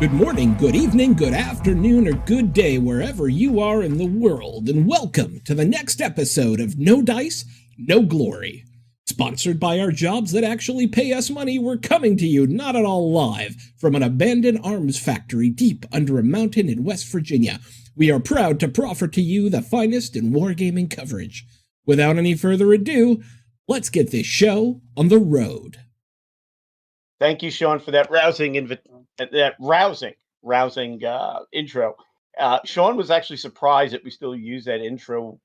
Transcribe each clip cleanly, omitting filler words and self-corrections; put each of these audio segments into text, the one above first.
Good morning, good evening, good afternoon, or good day wherever you are in the world, and welcome to the next episode of No Dice, No Glory. Sponsored by our jobs that actually pay us money, we're coming to you not at all live from an abandoned arms factory deep under a mountain in West Virginia. We are proud to proffer to you the finest in wargaming coverage. Without any further ado, let's get this show on the road. Thank you, Sean, for that rousing intro. Sean was actually surprised that we still use that intro,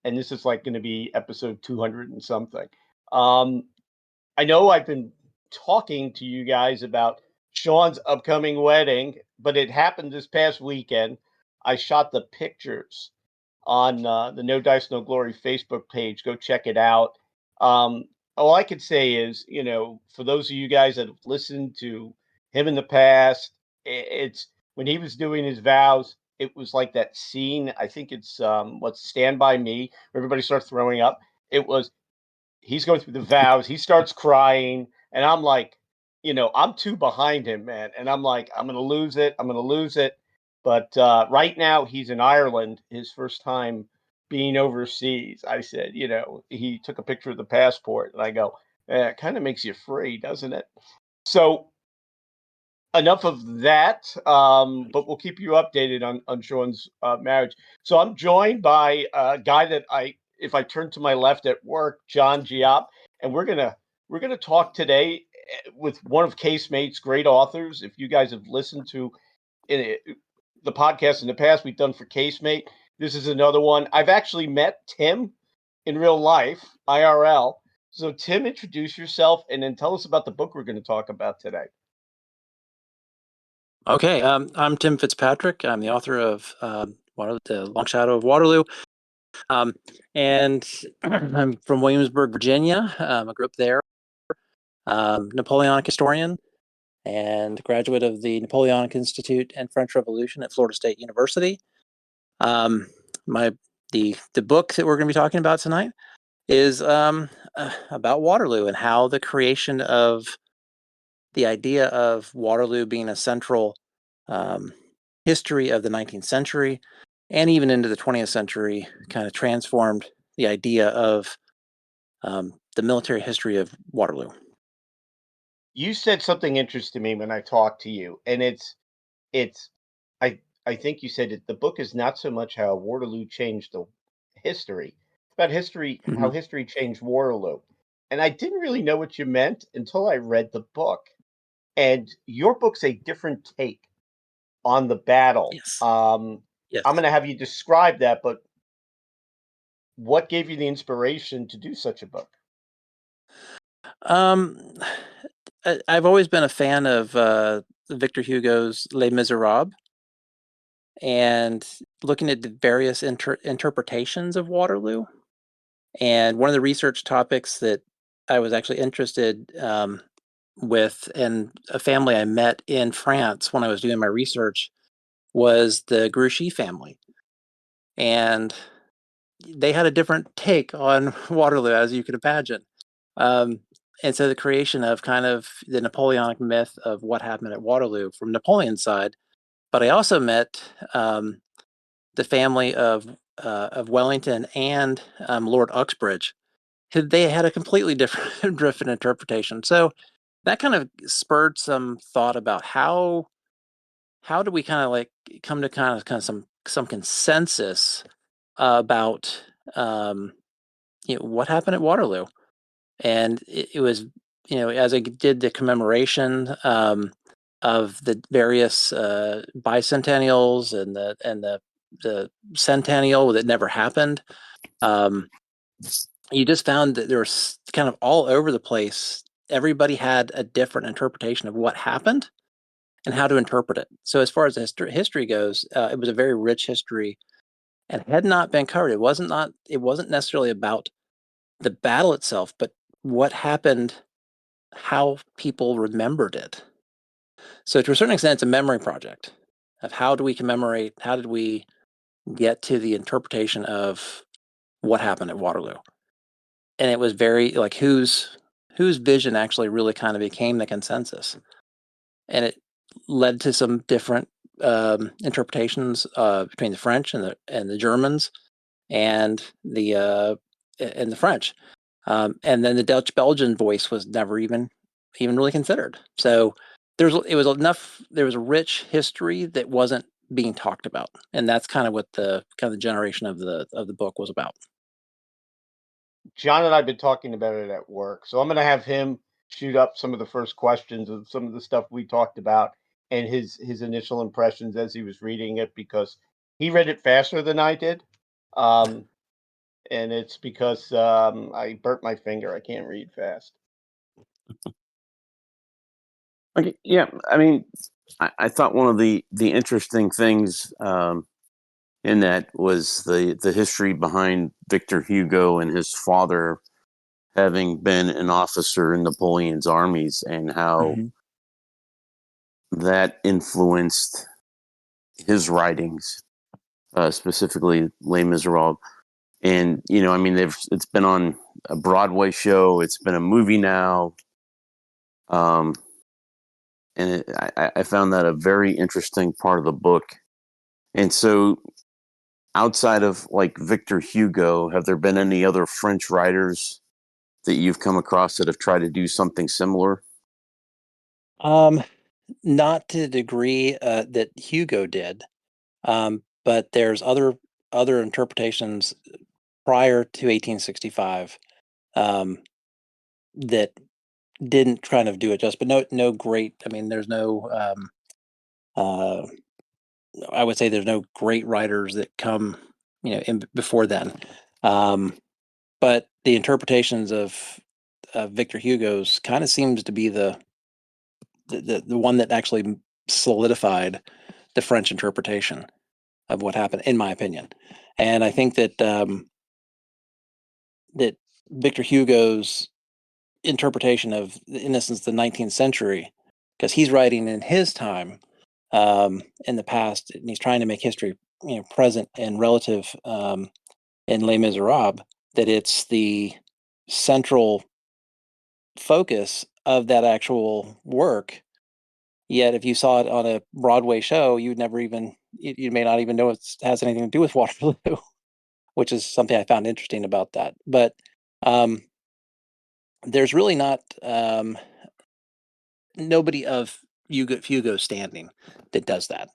and this is like going to be episode 200 and something. I know I've been talking to you guys about Sean's upcoming wedding, but it happened this past weekend. I shot the pictures on the No Dice, No Glory Facebook page. Go check it out. All I could say is, for those of you guys that have listened to him in the past, it's when he was doing his vows, it was like that scene. I think it's Stand By Me, where everybody starts throwing up. It was, he's going through the vows, he starts crying, and I'm like, I'm two behind him, man. And I'm like, I'm going to lose it. But right now he's in Ireland, his first time being overseas. I said, he took a picture of the passport, and I go, it kind of makes you free, doesn't it? So enough of that, but we'll keep you updated on Sean's marriage. So I'm joined by a guy that if I turn to my left at work, John Giap, and we're gonna talk today with one of Casemate's great authors. If you guys have listened to the podcast in the past we've done for Casemate, this is another one. I've actually met Tim in real life, IRL. So Tim, introduce yourself and then tell us about the book we're going to talk about today. Okay, I'm Tim Fitzpatrick. I'm the author of the Long Shadow of Waterloo. And I'm from Williamsburg, Virginia. I grew up there. Napoleonic historian and graduate of the Napoleonic Institute and French Revolution at Florida State University. The book that we're going to be talking about tonight is about Waterloo and how the creation of the idea of Waterloo being a central history of the 19th century and even into the 20th century kind of transformed the idea of the military history of Waterloo. You said something interesting to me when I talked to you, and I think you said the book is not so much how Waterloo changed the history, it's about history, how history changed Waterloo. And I didn't really know what you meant until I read the book. And your book's a different take on the battle. Yes. Yes. I'm going to have you describe that, but what gave you the inspiration to do such a book? I've always been a fan of Victor Hugo's Les Miserables, and looking at the various interpretations of Waterloo. And one of the research topics that I was actually interested with, and a family I met in France when I was doing my research, was the Grouchy family. And they had a different take on Waterloo, as you could imagine. And so the creation of kind of the Napoleonic myth of what happened at Waterloo from Napoleon's side. But I also met the family of Wellington and Lord Uxbridge. They had a completely different interpretation. So that kind of spurred some thought about how do we kind of like come to kind of some consensus about what happened at Waterloo. And it was, as I did the commemoration of the various bicentennials and the centennial that never happened, you just found that there was kind of all over the place. Everybody had a different interpretation of what happened and how to interpret it. So as far as history goes, it was a very rich history and had not been covered. It wasn't necessarily about the battle itself, but what happened, how people remembered it. So to a certain extent, it's a memory project of how do we commemorate, how did we get to the interpretation of what happened at Waterloo. And it was very like whose vision actually really kind of became the consensus. And it led to some different interpretations between the French and the Germans and the French. And then the Dutch-Belgian voice was never even really considered. So there was a rich history that wasn't being talked about, and that's kind of what the generation of the book was about. John and I have been talking about it at work, so I'm going to have him shoot up some of the first questions of some of the stuff we talked about and his initial impressions as he was reading it, because he read it faster than I did. And it's because I burnt my finger. I can't read fast. Okay, yeah. I mean, I thought one of the interesting things in that was the history behind Victor Hugo and his father having been an officer in Napoleon's armies, and how that influenced his writings, specifically Les Miserables. And I mean, it's been on a Broadway show, it's been a movie now, and I found that a very interesting part of the book. And so, outside of like Victor Hugo, have there been any other French writers that you've come across that have tried to do something similar? Not to the degree that Hugo did, but there's other interpretations prior to 1865 that didn't kind of do it just, but no great. I mean, there's no. I would say there's no great writers that come, in before then. But the interpretations of Victor Hugo's kind of seems to be the one that actually solidified the French interpretation of what happened, in my opinion. And I think that that Victor Hugo's interpretation of, in essence, the 19th century, because he's writing in his time, in the past, and he's trying to make history, present and relative, in Les Miserables, that it's the central focus of that actual work. Yet, if you saw it on a Broadway show, you may not even know it has anything to do with Waterloo, which is something I found interesting about that. But there's really not nobody of Hugo's standing that does that.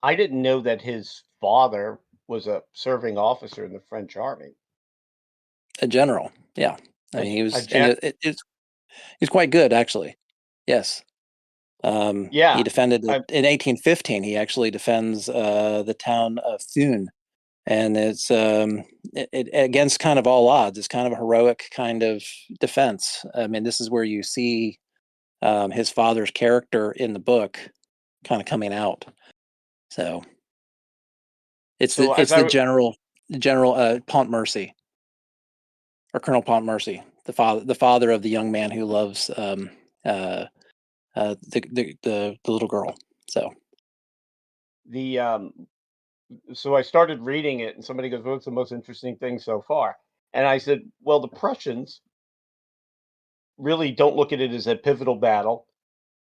I didn't know that his father was a serving officer in the French army. A general, yeah. I mean, he was, gen- and he's quite good, actually. Yes. Yeah, He defended in 1815. He actually defends the town of Thun, and it's against kind of all odds. It's kind of a heroic kind of defense. I mean, this is where you see his father's character in the book kind of coming out. So it's the general Pontmercy, or Colonel Pontmercy, the father of the young man who loves the little girl. So so I started reading it, and somebody goes, "What's the most interesting thing so far?" And I said, "Well, the Prussians really don't look at it as a pivotal battle.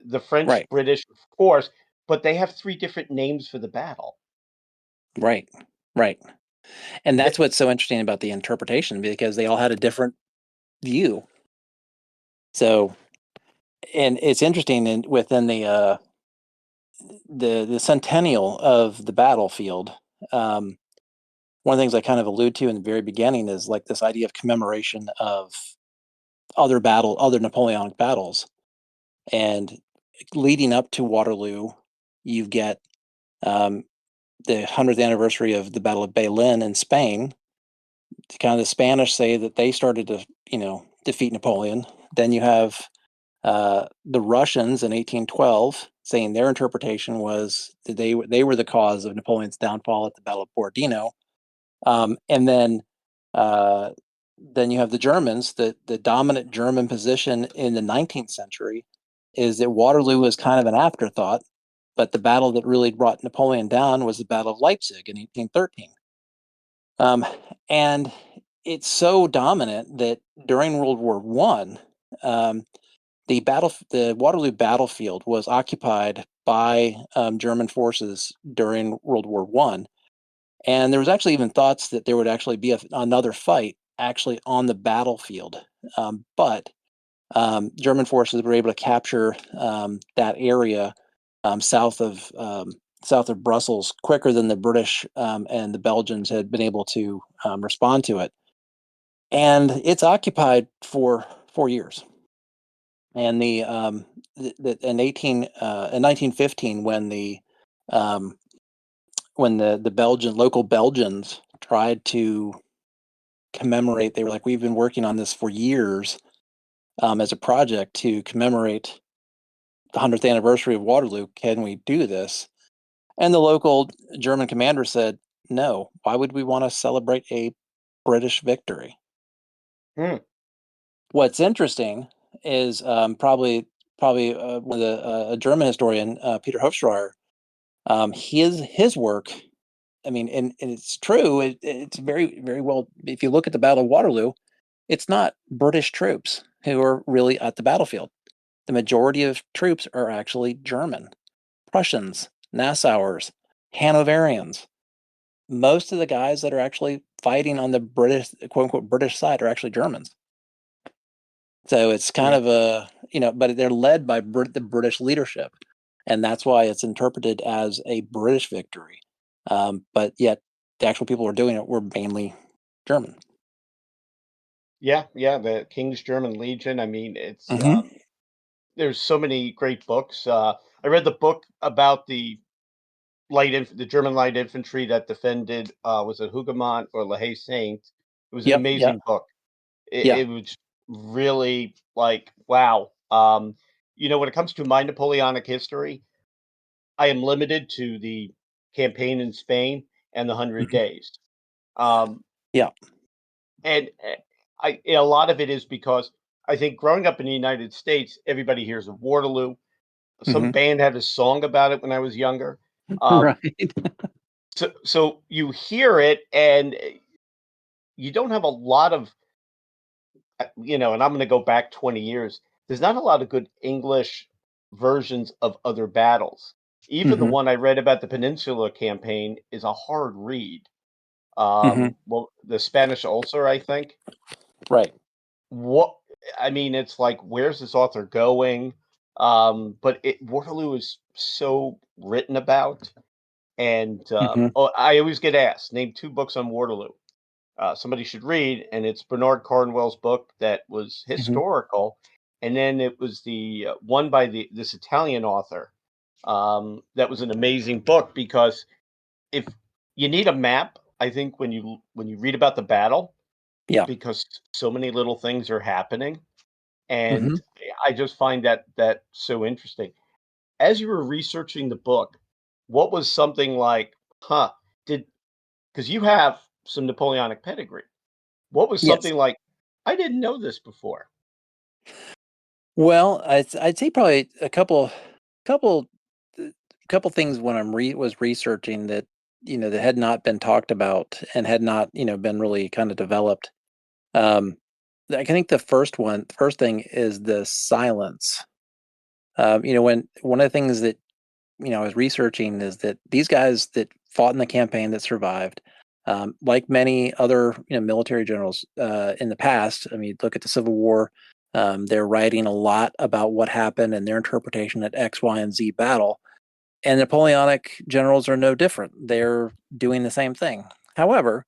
The French, right, British, of course, but they have 3 different names for the battle." right. And that's what's so interesting about the interpretation, because they all had a different view. So, and it's interesting within the centennial of the battlefield. One of the things I kind of allude to in the very beginning is like this idea of commemoration of other Napoleonic battles, and leading up to Waterloo, you get the 100th anniversary of the Battle of Belen in Spain. Kind of the Spanish say that they started to, defeat Napoleon. Then you have the Russians in 1812 saying their interpretation was that they were the cause of Napoleon's downfall at the Battle of Borodino. And then you have the Germans. The dominant German position in the 19th century is that Waterloo was kind of an afterthought, but the battle that really brought Napoleon down was the Battle of Leipzig in 1813. And it's so dominant that during World War I, the Waterloo battlefield was occupied by German forces during World War One, and there was actually even thoughts that there would actually be another fight actually on the battlefield, but German forces were able to capture that area south of Brussels quicker than the British and the Belgians had been able to respond to it, and it's occupied for 4 years. And in 1915, when the local Belgians tried to commemorate, they were like, "We've been working on this for years as a project to commemorate the 100th anniversary of Waterloo. Can we do this?" And the local German commander said, "No. Why would we want to celebrate a British victory?" Hmm. What's interesting is probably one of a German historian, Peter Hofstauer, his work. I mean, and it's true. It's very, very well. If you look at the Battle of Waterloo, it's not British troops who are really at the battlefield. The majority of troops are actually German, Prussians, Nassauers, Hanoverians. Most of the guys that are actually fighting on the British, quote unquote, British side are actually Germans. So it's kind Yeah. of but they're led by the British leadership, and that's why it's interpreted as a British victory. But yet, the actual people who are doing it were mainly German. Yeah, the King's German Legion. I mean, it's Mm-hmm. there's so many great books. I read the book about the German light infantry that defended was it Hougoumont or La Haye Saint. It was an Yep. Yep. amazing book. Yeah. It was really like wow. When it comes to my Napoleonic history, I am limited to the campaign in Spain and the Hundred Mm-hmm. Days. Um, Yeah. and a lot of it is because I think growing up in the United States, everybody hears of Waterloo. Some Mm-hmm. band had a song about it when I was younger. Um, Right. so you hear it, and you don't have a lot of, and I'm going to go back 20 years. There's not a lot of good English versions of other battles. Even the Mm-hmm. one I read about the Peninsula campaign is a hard read. Mm-hmm. Well, the Spanish Ulcer, I think. Right. What I mean, it's like, where's this author going? But Waterloo is so written about, and Mm-hmm. I always get asked, name two books on Waterloo. Somebody should read, and it's Bernard Cornwell's book that was Mm-hmm. historical, and then it was the one by this Italian author. That was an amazing book because if you need a map, I think when you read about the battle, Yeah. because so many little things are happening, Mm-hmm. and I just find that so interesting. As you were researching the book, what was something like, huh, did because you have some Napoleonic pedigree. What was Yes. something like, I didn't know this before? Well, I'd say probably couple, uh, couple things when was researching that that had not been talked about and had not been really kind of developed. Um, I think first thing is the silence. When one of the things that I was researching is that these guys that fought in the campaign that survived, like many other military generals in the past. I mean, look at the Civil War. They're writing a lot about what happened and their interpretation at X, Y, and Z battle. And Napoleonic generals are no different. They're doing the same thing. However,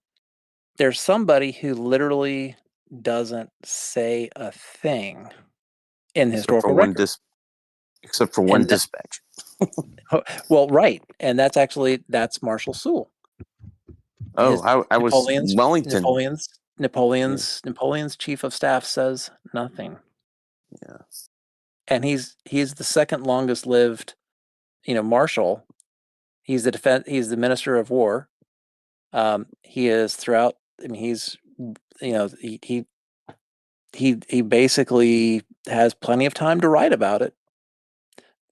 there's somebody who literally doesn't say a thing in the except for historical one record. except for one And dispatch. well, right, and that's Marshal Soult. Oh, His I was Napoleon's Wellington. Napoleon's Yeah, Napoleon's chief of staff says nothing, yeah. and he's the second longest lived marshal. He's the minister of war. He is throughout. I mean, he's he basically has plenty of time to write about it,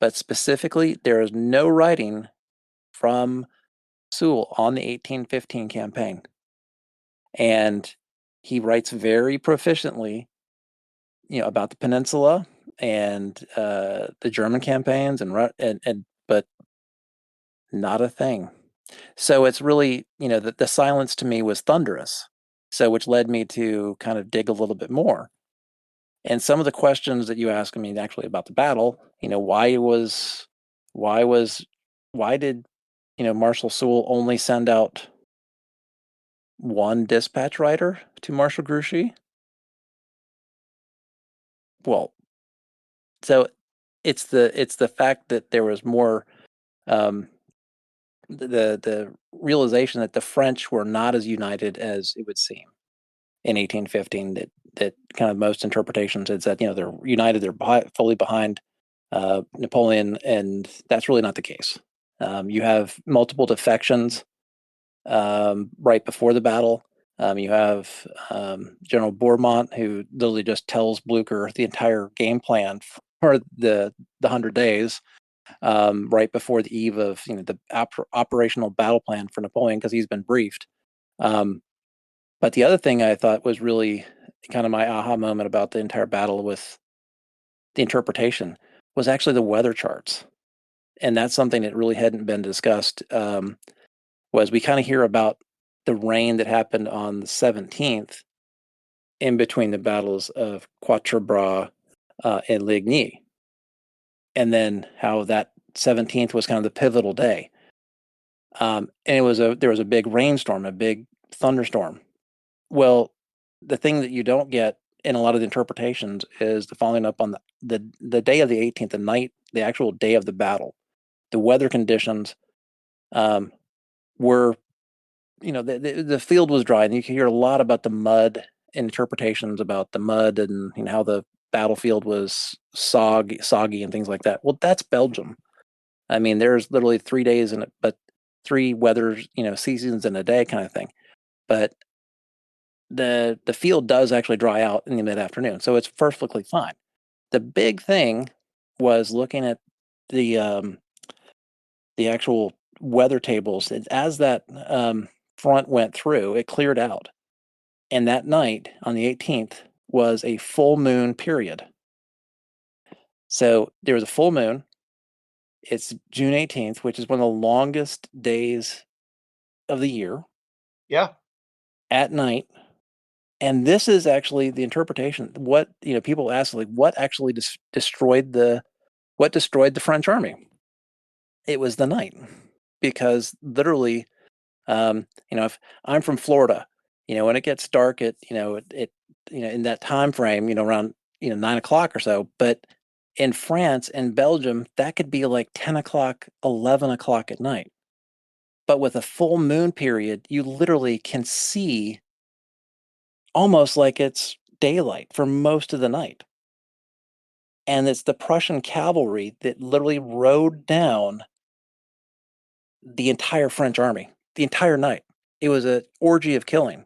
but specifically, there is no writing from Soult on the 1815 campaign, and he writes very proficiently, about the peninsula and the German campaigns and but not a thing. So it's really, the silence to me was thunderous. So which led me to kind of dig a little bit more. And some of the questions that you asked me actually about the battle, why did Marshal Soule only send out one dispatch rider to Marshal Grouchy? Well, so it's the fact that there was more the realization that the French were not as united as it would seem in 1815. That kind of most interpretations had said, they're united, they're fully behind Napoleon, and that's really not the case. You have multiple defections right before the battle. You have General Bourmont, who literally just tells Blucher the entire game plan for the 100 days right before the eve of the operational battle plan for Napoleon, because he's been briefed. But the other thing I thought was really kind of my aha moment about the entire battle with the interpretation was actually the weather charts. And that's something that really hadn't been discussed, was we kind of hear about the rain that happened on the 17th in between the battles of Quatre Bras and Ligny. And then how that 17th was kind of the pivotal day. And there was a big rainstorm, a big thunderstorm. Well, the thing that you don't get in a lot of the interpretations is the following up on the day of the 18th, the night, the actual day of the battle. The weather conditions were, the field was dry, and you can hear a lot about the mud, interpretations about the mud, and how the battlefield was soggy and things like that. Well, that's Belgium. I mean, there's literally 3 days in it, but 3 weathers, seasons in a day kind of thing. But the field does actually dry out in the mid-afternoon, so it's perfectly fine. The big thing was looking at the actual weather tables. As that front went through, it cleared out, and that night on the 18th was a full moon period. So there was a full moon. It's June 18th, which is one of the longest days of the year. Yeah. At night. And this is actually the interpretation. What, people ask, like, what actually destroyed the French army? It was the night, because literally, if I'm from Florida, when it gets dark at, in that time frame, around, 9 o'clock or so, but in France and Belgium, that could be like 10 o'clock, 11 o'clock at night. But with a full moon period, you literally can see almost like it's daylight for most of the night. And it's the Prussian cavalry that literally rode down the entire French army, the entire night. It was an orgy of killing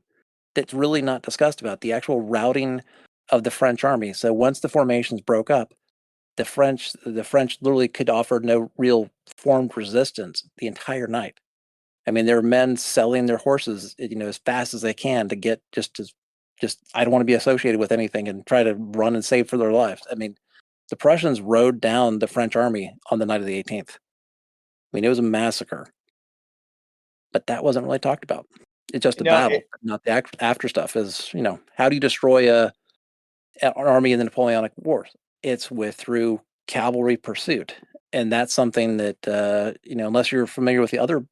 that's really not discussed about, the actual routing of the French army. So once the formations broke up, the French literally could offer no real formed resistance the entire night. I mean, there are men selling their horses, as fast as they can to get just I don't want to be associated with anything, and try to run and save for their lives. I mean, the Prussians rode down the French army on the night of the 18th. I mean, it was a massacre, but that wasn't really talked about. It's just a battle, not the after stuff. Is how do you destroy an army in the Napoleonic Wars? It's through cavalry pursuit, and that's something that unless you're familiar with the other,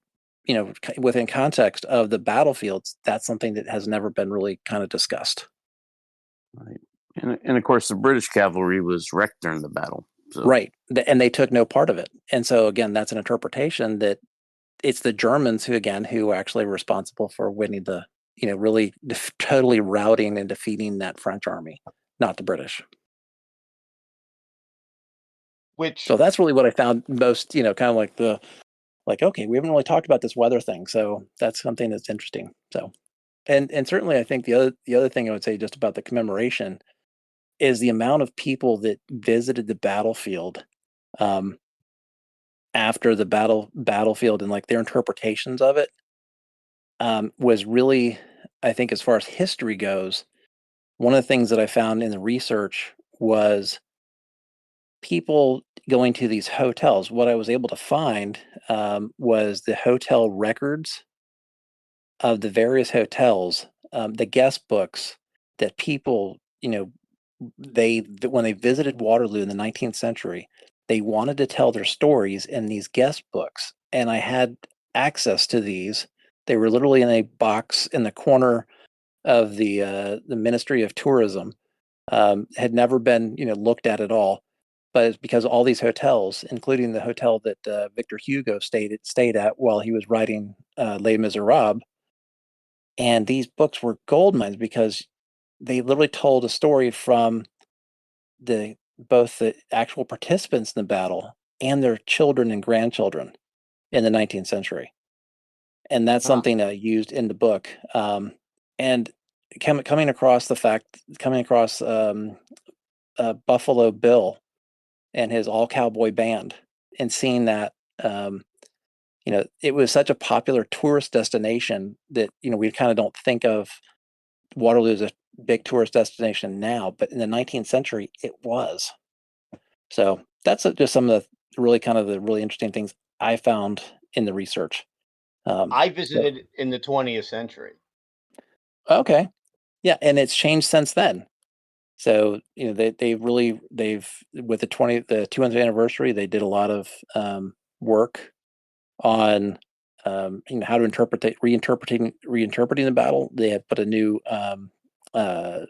within context of the battlefields, that's something that has never been really kind of discussed. Right. And of course, the British cavalry was wrecked during the battle. So. Right. And they took no part of it. And so, again, that's an interpretation that it's the Germans who actually were responsible for winning the, really totally routing and defeating that French army, not the British. So that's really what I found most, kind of like, okay, we haven't really talked about this weather thing. So that's something that's interesting. So, and certainly I think the other thing I would say just about the commemoration is the amount of people that visited the battlefield after the battlefield, and like their interpretations of it was really, I think, as far as history goes, one of the things that I found in the research was people going to these hotels. What I was able to find was the hotel records of the various hotels, the guest books that people, when they visited Waterloo in the 19th century, they wanted to tell their stories in these guest books, and I had access to these. They were literally in a box in the corner of the Ministry of Tourism. Had never been looked at all, but it's because all these hotels, including the hotel that Victor Hugo stayed at while he was writing Les Miserables, and these books were gold mines because they literally told a story from both the actual participants in the battle and their children and grandchildren in the 19th century. And that's something used in the book. And coming across Buffalo Bill and his all cowboy band, and seeing that, it was such a popular tourist destination that, we kind of don't think of Waterloo as a big tourist destination now, but in the 19th century, it was. So that's just some of the really interesting things I found in the research. I visited in the 20th century. Okay. Yeah. And it's changed since then. So, with the 200th anniversary, they did a lot of work on, how to reinterpreting the battle. They have put a new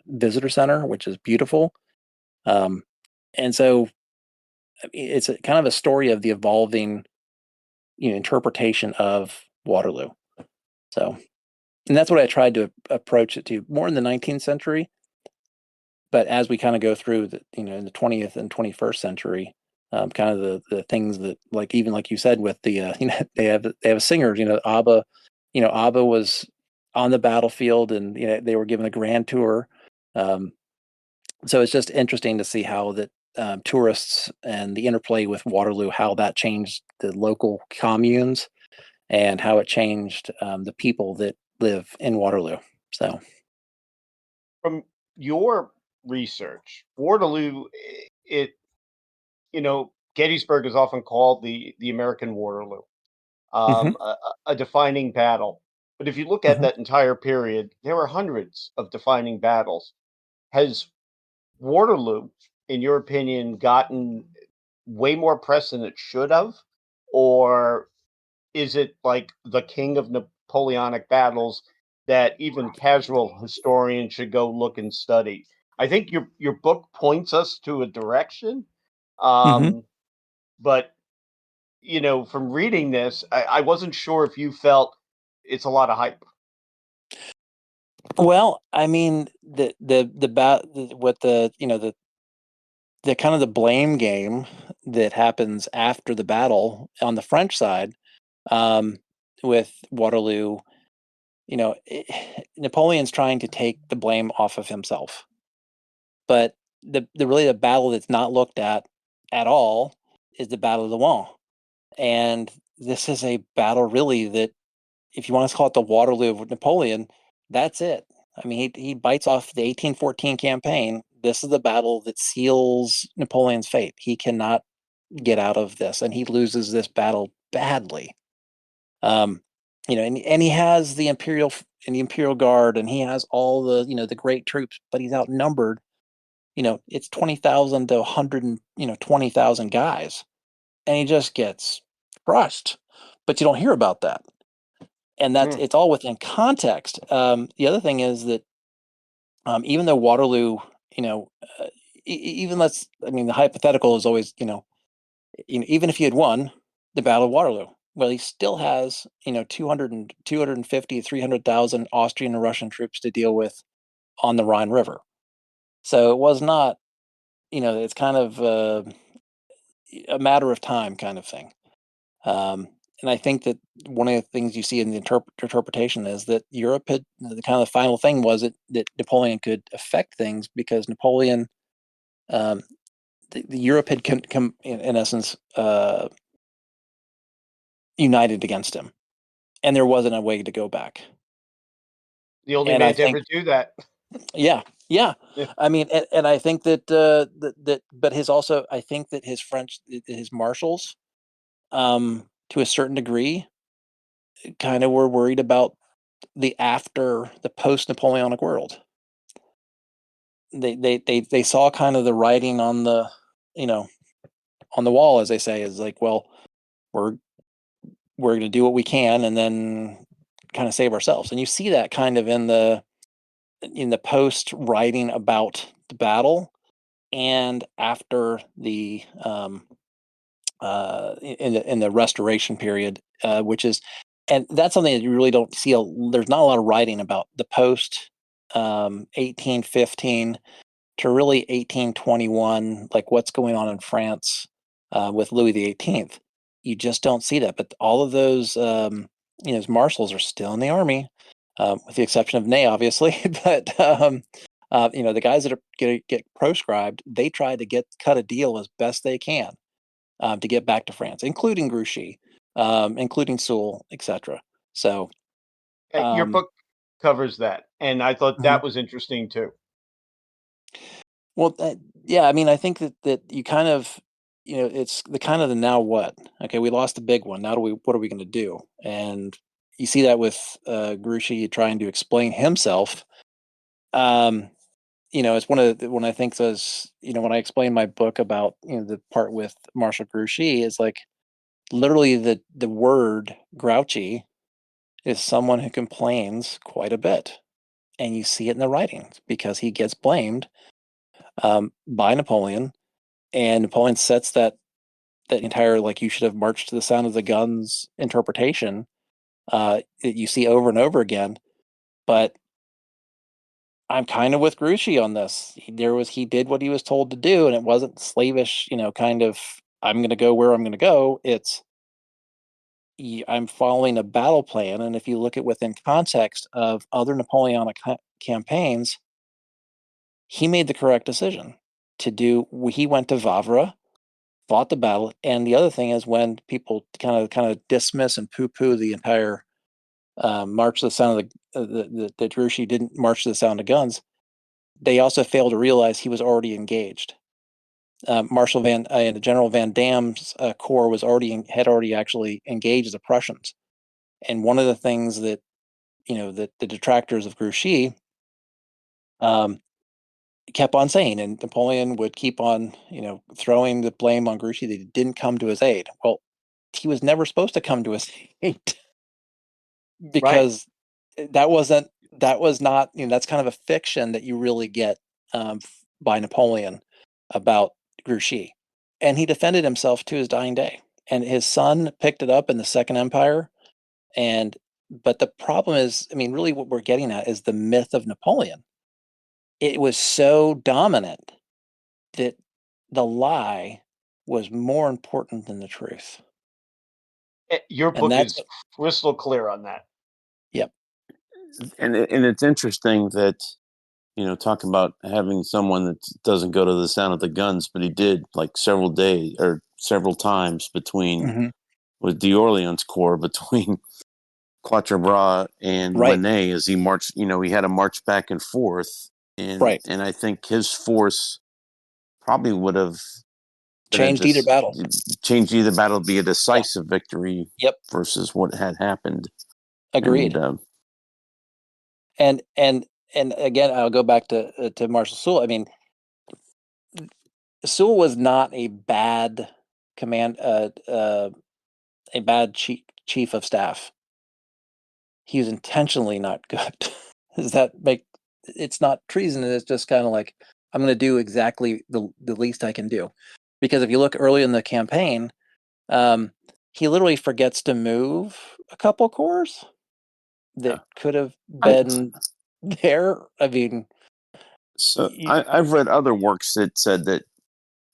visitor center, which is beautiful. And so it's kind of a story of the evolving, interpretation of Waterloo. So, and that's what I tried to approach it to, more in the 19th century. But as we kind of go through in the 20th and 21st century, kind of the things that, even like you said, with the they have singers, ABBA, ABBA was on the battlefield, and they were given a grand tour. So it's just interesting to see how that tourists and the interplay with Waterloo, how that changed the local communes and how it changed the people that live in Waterloo. So, From your research, Waterloo, Gettysburg is often called the American Waterloo, a defining battle. But if you look at that entire period, there were hundreds of defining battles. Has Waterloo, in your opinion, gotten way more press than it should have? Or is it like the king of Napoleonic battles that even casual historians should go look and study? I think your book points us to a direction. But from reading this, I wasn't sure if you felt it's a lot of hype. well, I mean, what the kind of the blame game that happens after the battle on the French side, with Waterloo, Napoleon's trying to take the blame off of himself, but the battle that's not looked at all is the Battle of the Wall. And this is a battle, really, that, if you want to call it the Waterloo of Napoleon, that's it. I mean, he bites off the 1814 campaign. This is the battle that seals Napoleon's fate. He cannot get out of this, and he loses this battle badly. And he has the Imperial Guard, and he has all the great troops, but he's outnumbered. It's 20,000 to 120,000 guys, and he just gets crushed. But you don't hear about that, and it's all within context. The other thing is that, even though Waterloo, the hypothetical is always, even if he had won the Battle of Waterloo, well, he still has 250 300,000 Austrian and Russian troops to deal with on the Rhine River. So it was not, it's kind of a matter of time kind of thing. And I think that one of the things you see in the interpretation is that Europe had, the kind of the final thing was that Napoleon could affect things, because Napoleon, the Europe had come in essence, united against him, and there wasn't a way to go back. The only And man to ever do that. Yeah, Yeah, Yeah. I mean, and I think that but I think that his marshals, to a certain degree, kind of were worried about the post Napoleonic world. They saw kind of the writing on the, you know, on the wall, as they say, is like, well, we're going to do what we can and then kind of save ourselves. And you see that kind of in the post writing about the battle and after the in the restoration period, which is, and that's something that you really don't see. There's not a lot of writing about the post 1815 to really 1821, like what's going on in France with Louis XVIII. You just don't see that. But all of those, his marshals are still in the army, with the exception of Ney, obviously. But the guys that are going to get proscribed, they try to cut a deal as best they can to get back to France, including Grouchy, including Soult, etc. So, Your book covers that, and I thought that was interesting too. well, yeah, I mean, I think that you kind of, it's the now what? Okay, we lost a big one. Now what are we going to do? And you see that with Grouchy trying to explain himself. It's when I think those, when I explain my book about, the part with Marshal Grouchy is like literally the word grouchy is someone who complains quite a bit. And you see it in the writings because he gets blamed by Napoleon, and Napoleon sets that entire, like, you should have marched to the sound of the guns interpretation that you see over and over again. But I'm kind of with Grouchy on this. He did what he was told to do, and it wasn't slavish, kind of, I'm going to go where I'm going to go. It's, I'm following a battle plan, and if you look at within context of other Napoleonic campaigns, he made the correct decision to do. He went to Wavre, fought the battle, and the other thing is when people kind of dismiss and poo-poo the entire march to the sound of the Grouchy didn't march to the sound of guns, they also fail to realize he was already engaged. General Van Damme's corps had already actually engaged the Prussians. And one of the things that, that the detractors of Grouchy kept on saying, and Napoleon would keep on, throwing the blame on Grouchy that he didn't come to his aid. Well, he was never supposed to come to his aid because that was not, that's kind of a fiction that you really get by Napoleon about Grouchy. And he defended himself to his dying day. And his son picked it up in the Second Empire. But the problem is, I mean, really what we're getting at is the myth of Napoleon. It was so dominant that the lie was more important than the truth. Your And book that's, is crystal clear on that. yep. And it's interesting that, talk about having someone that doesn't go to the sound of the guns, but he did, like, several days or several times between with d'Orléans Corps, between Quatre Bras and René, as he marched. He had to march back and forth, and I think his force probably would have changed either battle. To be a decisive victory. Yep. Versus what had happened. Agreed. And again, I'll go back to Marshal Soult. I mean, Soult was not a bad a bad chief of staff. He was intentionally not good. Does that make? It's not treason. It's just kind of like, I'm going to do exactly the least I can do. Because if you look early in the campaign, he literally forgets to move a couple corps that could have been there. I mean, so I've read other works that said that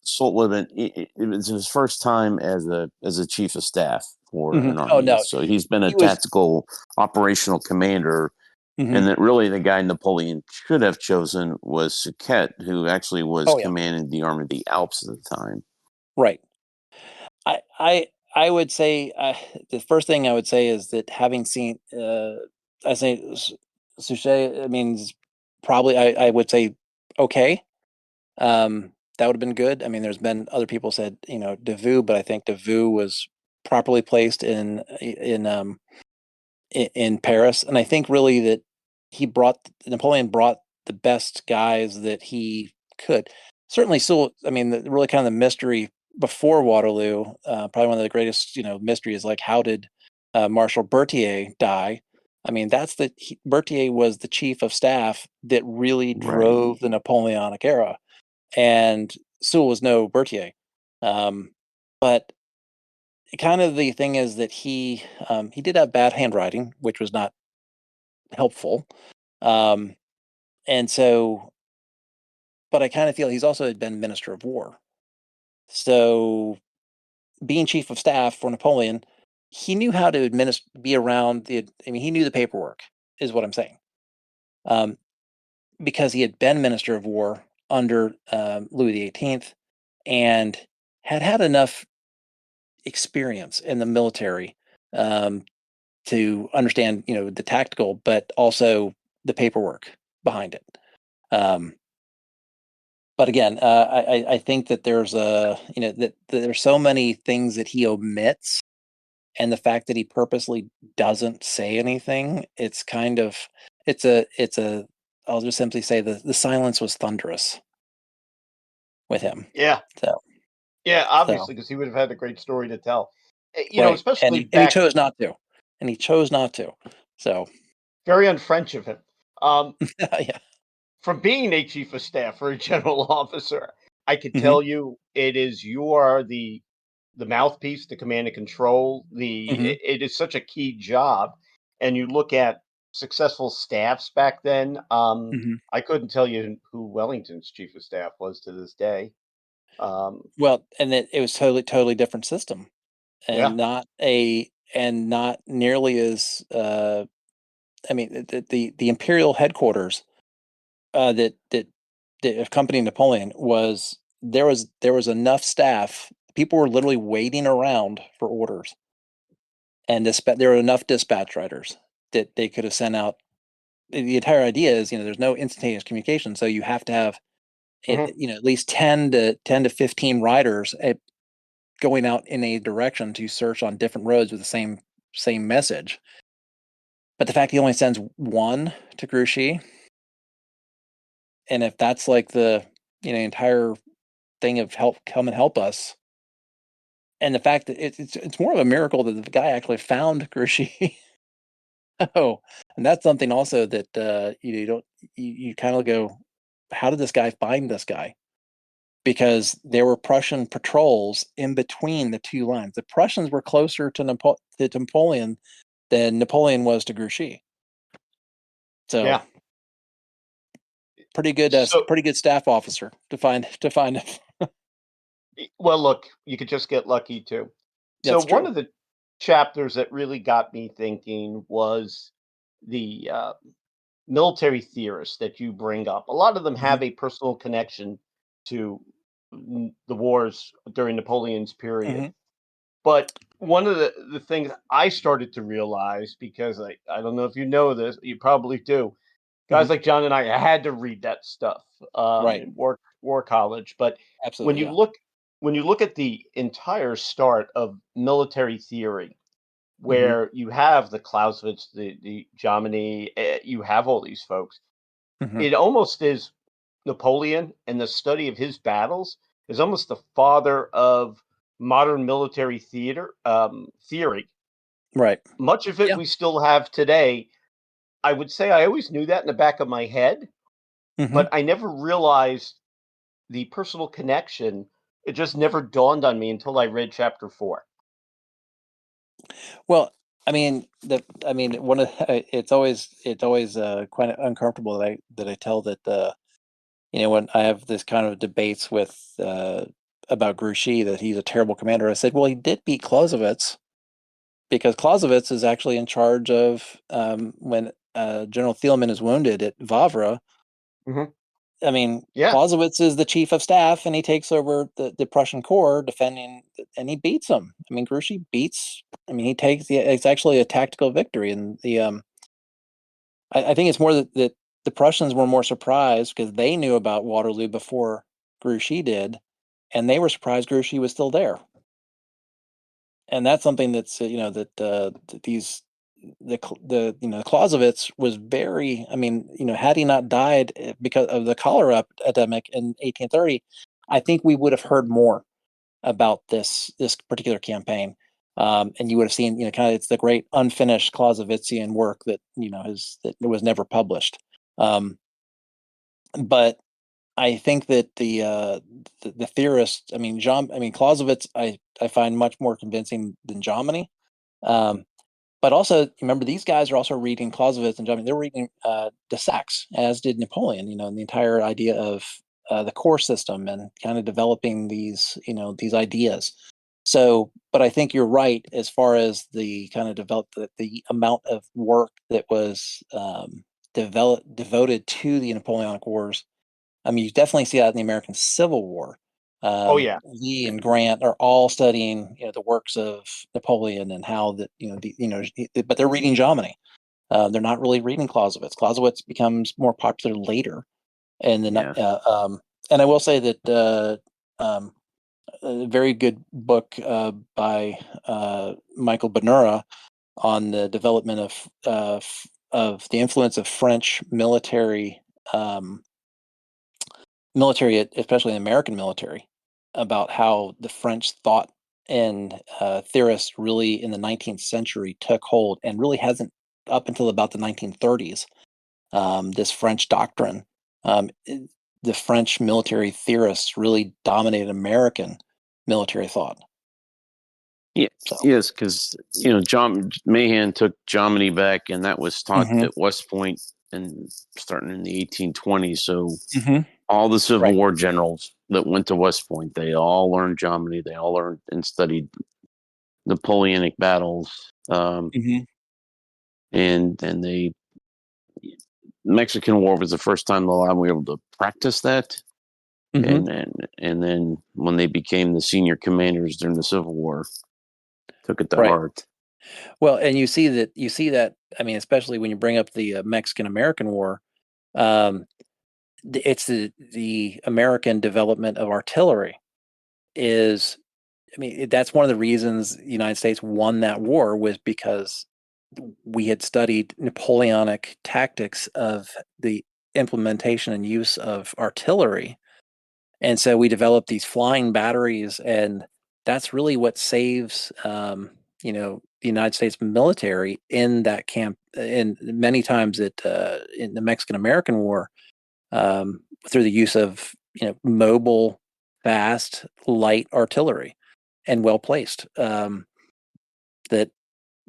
Soult would have been, it was his first time as a chief of staff for an army. Oh, no. So he's been a tactical operational commander, and that really the guy Napoleon should have chosen was Suchet, who actually was commanding the Army of the Alps at the time. Right. I would say the first thing I would say is that having seen, I say Suchet, I mean, probably I would say okay. That would have been good. I mean, there's been other people said, Davout, but I think Davout was properly placed in Paris, and I think really that Napoleon brought the best guys that he could. Certainly, still, I mean, really kind of the mystery before Waterloo, probably one of the greatest, mysteries, like how did Marshal Berthier die? I mean, Berthier was the chief of staff that really drove the Napoleonic era, and Soult was no Berthier. But kind of the thing is that he did have bad handwriting, which was not helpful. And so, but I kind of feel he's also been Minister of War. So, being chief of staff for Napoleon, he knew how to be around he knew the paperwork, is what I'm saying. Because he had been Minister of War under Louis XVIII and had enough experience in the military to understand, the tactical, but also the paperwork behind it. But again, I think that there's that there's so many things that he omits, and the fact that he purposely doesn't say anything, it's kind of it's a I'll just simply say the silence was thunderous with him. Yeah. So yeah, obviously, because he would have had a great story to tell. right, Especially and he back, chose not to, So very un-French of him. yeah. From being a chief of staff or a general officer, I could Mhm. tell you you are the mouthpiece, the command and control. Mhm. It is such a key job, and you look at successful staffs back then. Mhm. I couldn't tell you who Wellington's chief of staff was to this day. Well, and it was totally different system, Yeah. and not nearly as I mean, the imperial headquarters that accompanied Napoleon there was enough staff. People were literally waiting around for orders, and there were enough dispatch riders that they could have sent out. The entire idea is, there's no instantaneous communication, so you have to have, Mhm. at least 10 to 15 riders going out in a direction to search on different roads with the same message. But the fact he only sends one to Grouchy, and if that's like the entire thing of come and help us, and the fact that it's more of a miracle that the guy actually found Grouchy. Oh, and that's something also that you don't you kind of go, how did this guy find this guy? Because there were Prussian patrols in between the two lines. The Prussians were closer to Napoleon than Napoleon was to Grouchy. So Yeah. So, pretty good staff officer to find him. well, look, you could just get lucky too. So, That's one true. of the chapters that really got me thinking was the military theorists that you bring up. A lot of them Mhm. have a personal connection to the wars during Napoleon's period. Mhm. But one of the things I started to realize, because I don't know if you know this, you probably do. Guys Mhm. like John and I had to read that stuff Right. in war college. But when Absolutely. you Yeah. look when you look at the entire start of military theory, Mhm. where you have the Clausewitz, the Jomini, you have all these folks. Mhm. It almost is Napoleon, and the study of his battles is almost the father of modern military theory. Right. Much of it Yeah. we still have today. I would say I always knew that in the back of my head, Mhm. but I never realized the personal connection. It just never dawned on me until I read chapter 4. Well, one of it's always quite uncomfortable that I tell that when I have this kind of debates with about Grouchy that he's a terrible commander. I said, well, he did beat Clausewitz, because Clausewitz is actually in charge of when General Thielmann is wounded at Wavre. Mhm. I mean, Yeah, Clausewitz is the chief of staff, and he takes over the Prussian corps defending, and he beats him. I mean, Grouchy beats. I mean, it's actually a tactical victory, and I think it's more that the Prussians were more surprised because they knew about Waterloo before Grouchy did, and they were surprised Grouchy was still there. And that's something that's Clausewitz was very. I mean, had he not died because of the cholera epidemic in 1830, I think we would have heard more about this particular campaign. And you would have seen, it's the great unfinished Clausewitzian work that that was never published. But I think that the theorists, Clausewitz, I find much more convincing than Jomini. But also, remember, these guys are also reading Clausewitz and Jomini. They're reading de Saxe, as did Napoleon. And the entire idea of the core system and kind of developing these ideas. So, but I think you're right as far as the kind of the amount of work that was devoted to the Napoleonic Wars. I mean, you definitely see that in the American Civil War. Oh yeah, Lee and Grant are all studying, the works of Napoleon and how that, but they're reading Jomini. They're not really reading Clausewitz. Clausewitz becomes more popular later, and then, and I will say that a very good book by Michael Benura on the development of the influence of French military, especially the American military, about how the French thought and theorists really in the 19th century took hold, and really hasn't up until about the 1930s. This French doctrine, the French military theorists really dominated American military thought. Yeah, So. yes, because John Mahan took Jomini back, and that was taught at West Point and starting in the 1820s. So all the Civil War generals that went to West Point, they all learned Jomini. They all learned and studied Napoleonic battles, and the Mexican War was the first time we were able to practice that. And then when they became the senior commanders during the Civil War, took it to heart. Well, and you see that. I mean, especially when you bring up the Mexican-American War, it's the American development of artillery is. I mean, that's one of the reasons the United States won that war, was because we had studied Napoleonic tactics of the implementation and use of artillery. And so we developed these flying batteries, and that's really what saves, the United States military in that camp. And many times in the Mexican-American War, through the use of mobile, fast, light artillery, and well placed. That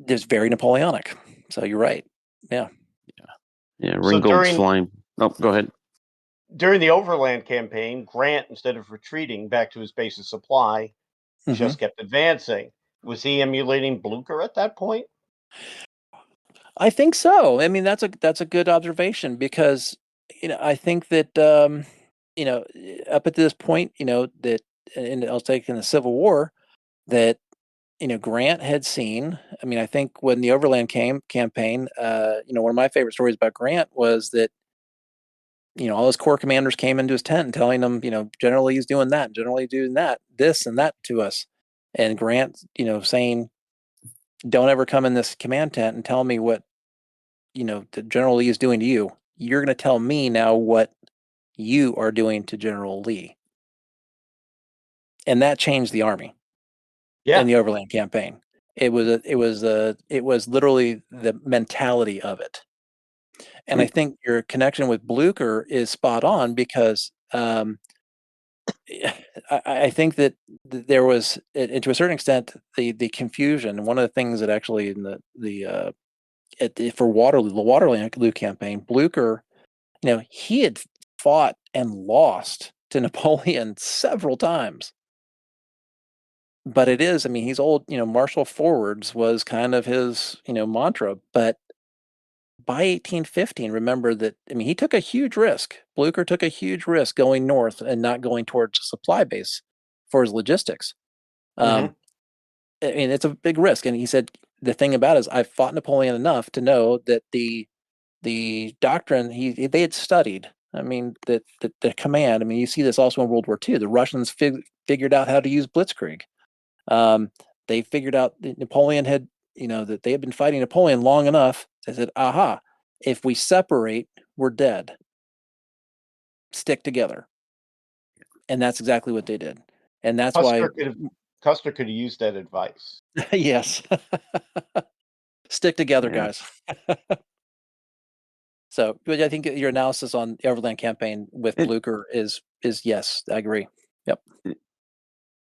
is very Napoleonic. So you're right. Yeah. Ringgold's flying. Oh, go ahead. During the Overland Campaign, Grant, instead of retreating back to his base of supply, just kept advancing. Was he emulating Blucher at that point? I think so. I mean, that's a good observation, because I think that up at this point, that, and I'll take in the Civil War, that Grant had seen. I mean, I think when the Overland campaign, one of my favorite stories about Grant was that all his corps commanders came into his tent and telling him, General Lee's doing that, General Lee's doing that, this and that to us. And Grant, saying, don't ever come in this command tent and tell me what, the General Lee is doing to you. You're going to tell me now what you are doing to General Lee. And that changed the army in the Overland campaign. It was literally the mentality of it. And I think your connection with Blucher is spot on, because I think that there was, to a certain extent, the confusion. One of the things that actually in for Waterloo, the Waterloo campaign, Blucher, he had fought and lost to Napoleon several times. But it is, I mean, he's old, martial forwards was kind of his, mantra. But by 1815, remember that, I mean, he took a huge risk. Blucher took a huge risk going north and not going towards a supply base for his logistics. I mean, it's a big risk. And he said, the thing about it is, I've fought Napoleon enough to know that the the doctrine they had studied. I mean, the command. I mean, you see this also in World War II. The Russians figured out how to use blitzkrieg. They figured out that Napoleon had, that they had been fighting Napoleon long enough. They said, aha, if we separate, we're dead. Stick together. And that's exactly what they did. And that's why Custer could have used that advice. yes. Stick together, guys. So, but I think your analysis on the Overland Campaign with Blucher is yes, I agree. Yep.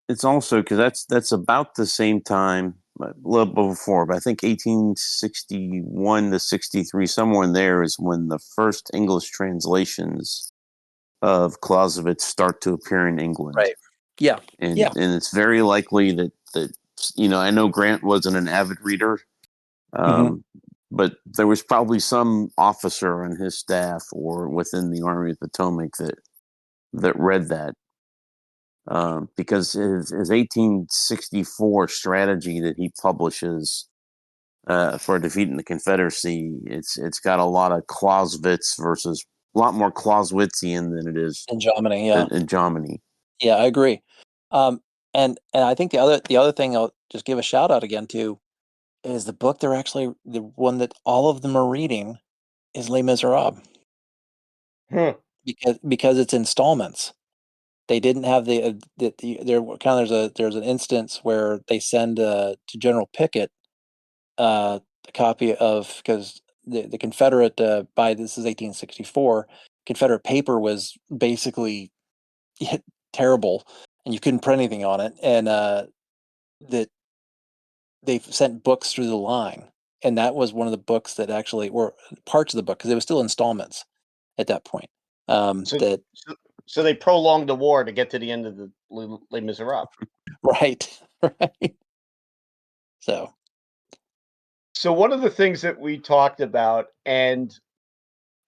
It's also because that's about the same time, a little before, but I think 1861 to 63, somewhere in there is when the first English translations of Clausewitz start to appear in England. Right. Yeah. And it's very likely that I know Grant wasn't an avid reader, but there was probably some officer on his staff or within the Army of the Potomac that read that. Because his 1864 strategy that he publishes for defeating the Confederacy, it's got a lot of Clausewitz versus a lot more Clausewitzian than it is in Jomini. Yeah, in Jomini. Yeah, I agree. And I think the other thing I'll just give a shout out again to is the book they're actually the one that all of them are reading is Les Miserables. Because it's installments. They didn't have there's an instance where they send to General Pickett a copy of, because the Confederate this is 1864, Confederate paper was basically terrible and you couldn't print anything on it, and that they sent books through the line, and that was one of the books that actually were parts of the book because it was still installments at that point. So they prolonged the war to get to the end of the Les Miserables. Right. So one of the things that we talked about, and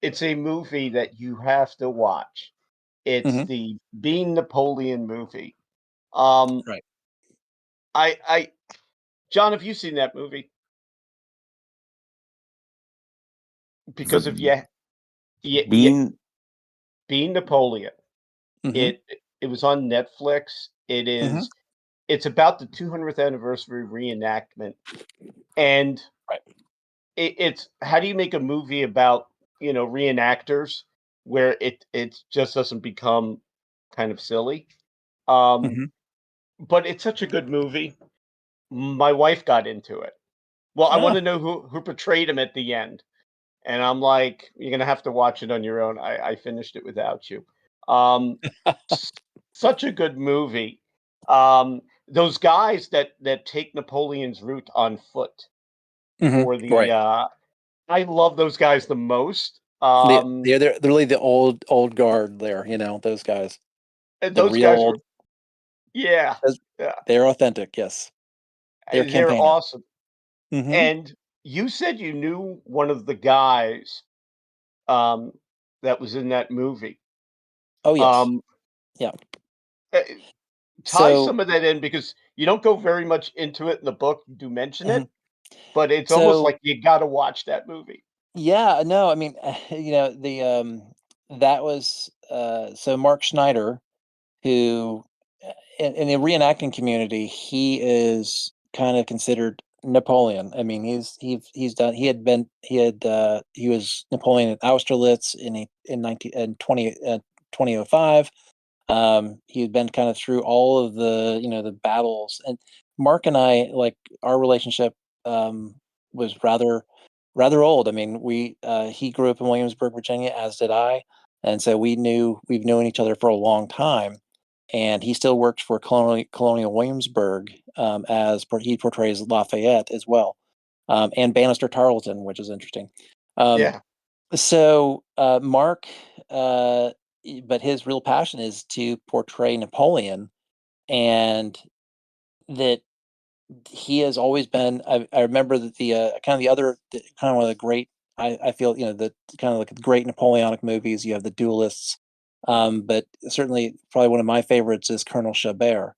it's a movie that you have to watch. It's the Being Napoleon movie. Right. John, have you seen that movie? Because Being Napoleon. It was on Netflix. It is. It's about the 200th anniversary reenactment, and it's how do you make a movie about reenactors where it just doesn't become kind of silly, but it's such a good movie. My wife got into it. Well, I want to know who portrayed him at the end, and I'm like, you're gonna have to watch it on your own. I finished it without you. Such a good movie. Those guys that take Napoleon's route on foot for the I love those guys the most. They're really the old guard there, those guys. Those guys are, they're authentic, yes. They're awesome. And you said you knew one of the guys that was in that movie. Oh yes. Yeah. Tie some of that in, because you don't go very much into it in the book. You do mention it, but it's almost like you got to watch that movie. Yeah, no, I mean, that was so Mark Schneider, who in the reenacting community, he is kind of considered Napoleon. I mean, he was Napoleon at Austerlitz in 2005. He had been kind of through all of the the battles, and Mark and I, like, our relationship was rather old. I mean, he grew up in Williamsburg, Virginia, as did I, and so we've known each other for a long time. And he still works for Colonial Williamsburg he portrays Lafayette as well, and Bannister Tarleton, which is interesting. So Mark, but his real passion is to portray Napoleon, and that he has always been. I remember that one of the great. I feel the kind of like the great Napoleonic movies. You have the Duelists, but certainly probably one of my favorites is Colonel Chabert.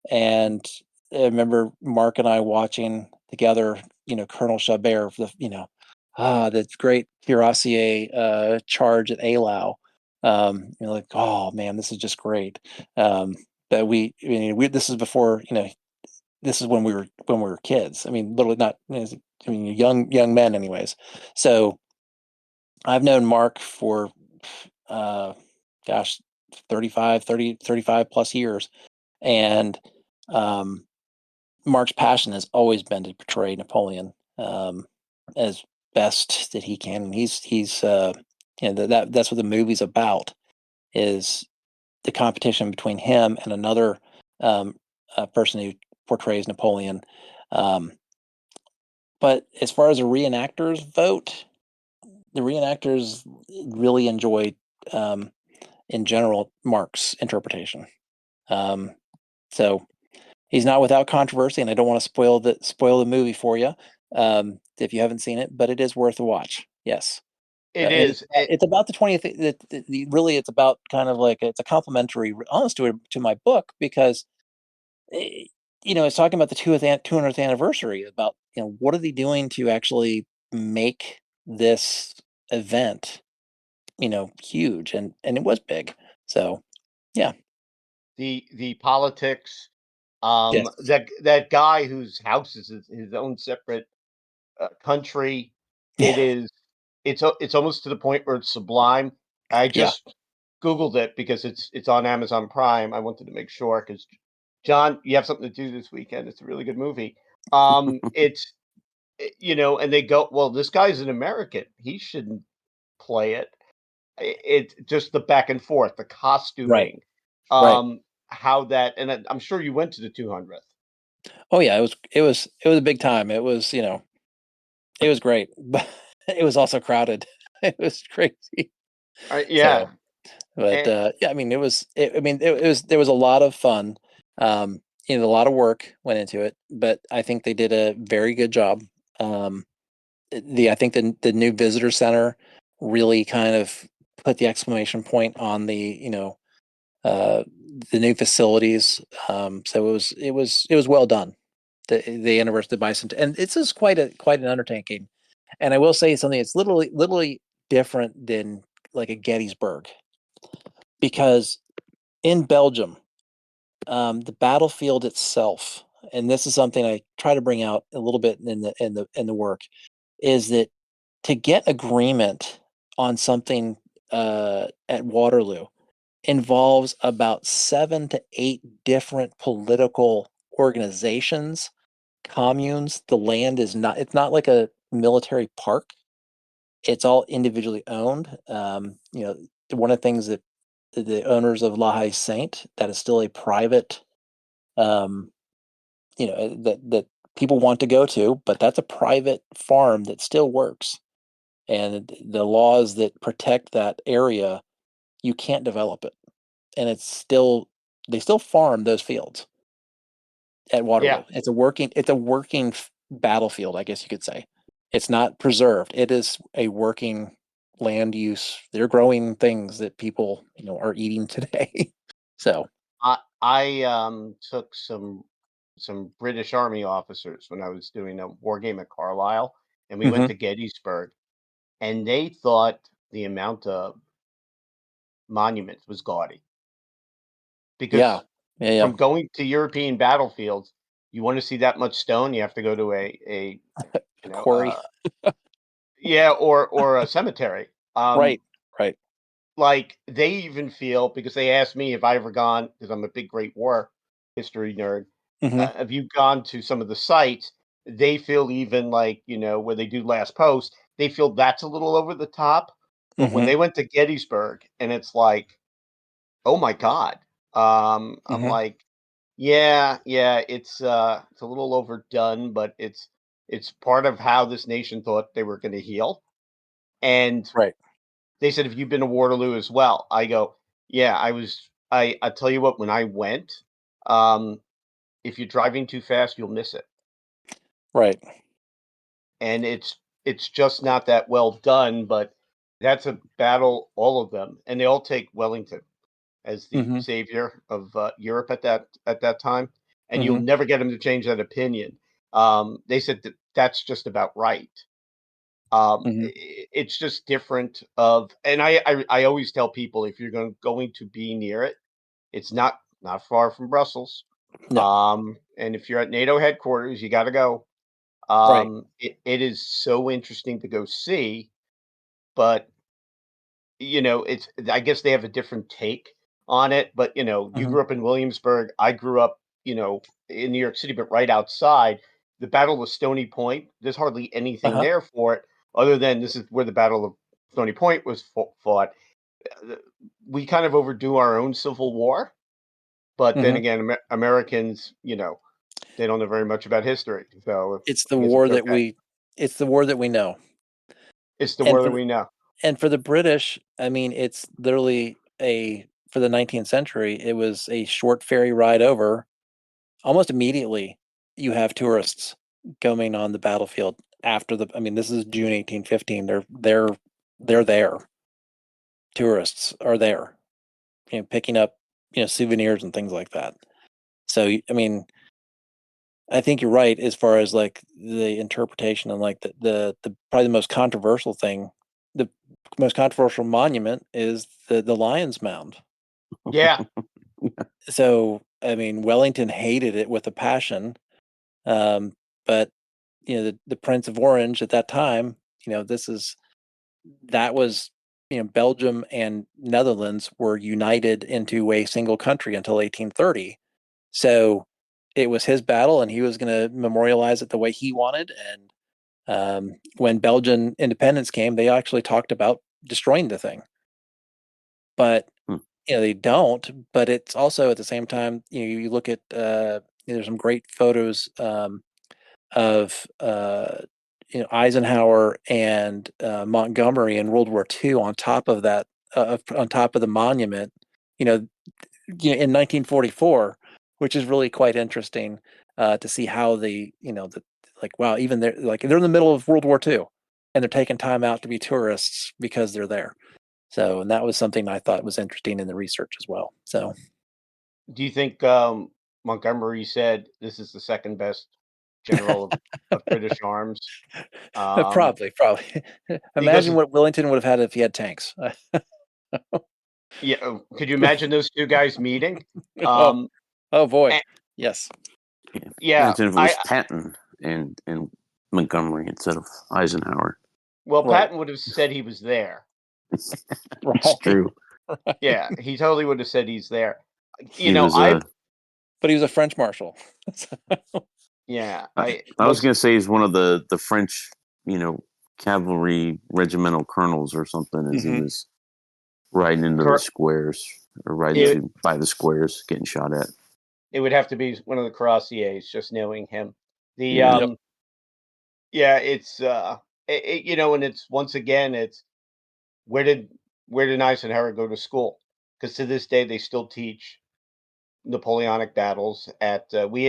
And I remember Mark and I watching together, Colonel Chabert, that great cuirassier charge at Eylau. You're like, oh man, this is just great. That this is before, this is when we were kids. I mean, literally not. I mean, young men, anyways. So I've known Mark for, gosh, 35 plus years, and Mark's passion has always been to portray Napoleon as best that he can. And he's that's what the movie's about, is the competition between him and another person who portrays Napoleon. But as far as the reenactors vote, the reenactors really enjoy, in general, Mark's interpretation. So he's not without controversy, and I don't want to spoil the movie for you if you haven't seen it, but it is worth a watch. Yes, It is. It's about the 20th. Really, it's about kind of like, it's a complimentary, almost to my book, because it's talking about the 200th anniversary. About what are they doing to actually make this event huge, and it was big. So yeah. The politics. Yes. That guy whose house is his own separate country. It Yeah. is. It's almost to the point where it's sublime. I Yeah. just Googled it because it's on Amazon Prime. I wanted to make sure, because John, you have something to do this weekend. It's a really good movie. It's and they go, well, this guy's an American. He shouldn't play it. It's just the back and forth, the costuming, Right. how that, and I'm sure you went to the 200th. Oh yeah, it was a big time. It was it was great, but it was also crowded. It was crazy. Yeah. So, but And, yeah, I mean, there was a lot of fun. A lot of work went into it, but I think they did a very good job. I think the new visitor center really kind of put the exclamation point on uh, the new facilities. So it was well done. The University of Bison, and it's just quite an undertaking. And I will say something. It's literally different than like a Gettysburg, because in Belgium, the battlefield itself, and this is something I try to bring out a little bit in the work, is that to get agreement on something at Waterloo involves about 7 to 8 different political organizations, communes. The land is not, it's not like a military park. It's all individually owned. One of the things that the owners of La Haye Saint, that is still a private, um, that people want to go to, but that's a private farm that still works. And the laws that protect that area, you can't develop it. And they still farm those fields at yeah, Waterloo. It's a working battlefield, I guess you could say. It's not preserved. It is a working land use. They're growing things that people, are eating today. So, I took some British Army officers when I was doing a war game at Carlisle, and we went mhm. to Gettysburg, and they thought the amount of monuments was gaudy, Yeah. because Yeah, yeah. from going to European battlefields, you want to see that much stone, you have to go to a you know Quarry. yeah, or a cemetery. Right. Right. Like, they even feel, because they asked me if I ever gone, because I'm a big Great War history nerd. Mhm. Have you gone to some of the sites? They feel, even like, where they do last post, they feel that's a little over the top. But when Mhm. they went to Gettysburg, and it's like, oh my God. I'm Mhm. like, yeah, it's a little overdone, but it's part of how this nation thought they were going to heal. And Right. they said, "Have you been to Waterloo as well?" I go, "Yeah, I was." I tell you what, when I went, um, if you're driving too fast, you'll miss it, Right. and it's just not that well done. But that's a battle, all of them, and they all take Wellington as the Mhm. savior of Europe at that time, and you'll Mhm. never get them to change that opinion. They said that that's just about right. Mhm. It's just different and I always tell people, if you're going to be near it, it's not far from Brussels. No. And if you're at NATO headquarters, you got to go. Right. It is so interesting to go see, but it's, I guess they have a different take on it. But you Mhm. grew up in Williamsburg. I grew up, in New York City, but right outside the Battle of Stony Point. There's hardly anything Uh-huh. there for it, other than this is where the Battle of Stony Point was fought. We kind of overdo our own Civil War, but then Mhm. again, Americans, they don't know very much about history, so It's I the guess war it's that okay. we know. It's the And war for that the we know. and for the British, I mean, it's literally for the 19th century, it was a short ferry ride over. Almost immediately, you have tourists going on the battlefield I mean, this is June 1815. They're there. Tourists are there, picking up, souvenirs and things like that. So, I mean, I think you're right as far as like the interpretation and like the probably the most controversial thing, the most controversial monument is the Lion's Mound. Yeah, So, I mean, Wellington hated it with a passion, um, but the Prince of Orange at that time, that was Belgium and Netherlands were united into a single country until 1830. So it was his battle, and he was going to memorialize it the way he wanted. And when Belgian independence came, they actually talked about destroying the thing, but Hmm. they don't. But it's also at the same time, you look at there's some great photos of Eisenhower and Montgomery in World War II on top of that, on top of the monument. You know, in 1944, which is really quite interesting to see how like, wow, even they're in the middle of World War II, and they're taking time out to be tourists because they're there. So, and that was something I thought was interesting in the research as well. So, do you think Montgomery said this is the second best general of British arms? Um, probably. because Imagine what Wellington would have had if he had tanks. yeah, could you imagine those two guys meeting? oh, Um, oh boy, a- yes. Yeah. yeah, Imagine if it I was Patton and Montgomery instead of Eisenhower. well, Right. Patton would have said he was there. It's Right. true. Right. Yeah, he totally would have said he's there. He was I But he was a French marshal. yeah, I was gonna say he's one of the French, you know, cavalry regimental colonels or something as he Mhm. was riding into the cor- squares or riding Yep. it through by the squares getting shot at. it would have to be one of the Cuirassiers, just knowing him. The Yeah. Yep. yeah, it's and it's once again, it's where did Eisenhower go to school? Because to this day they still teach Napoleonic battles at we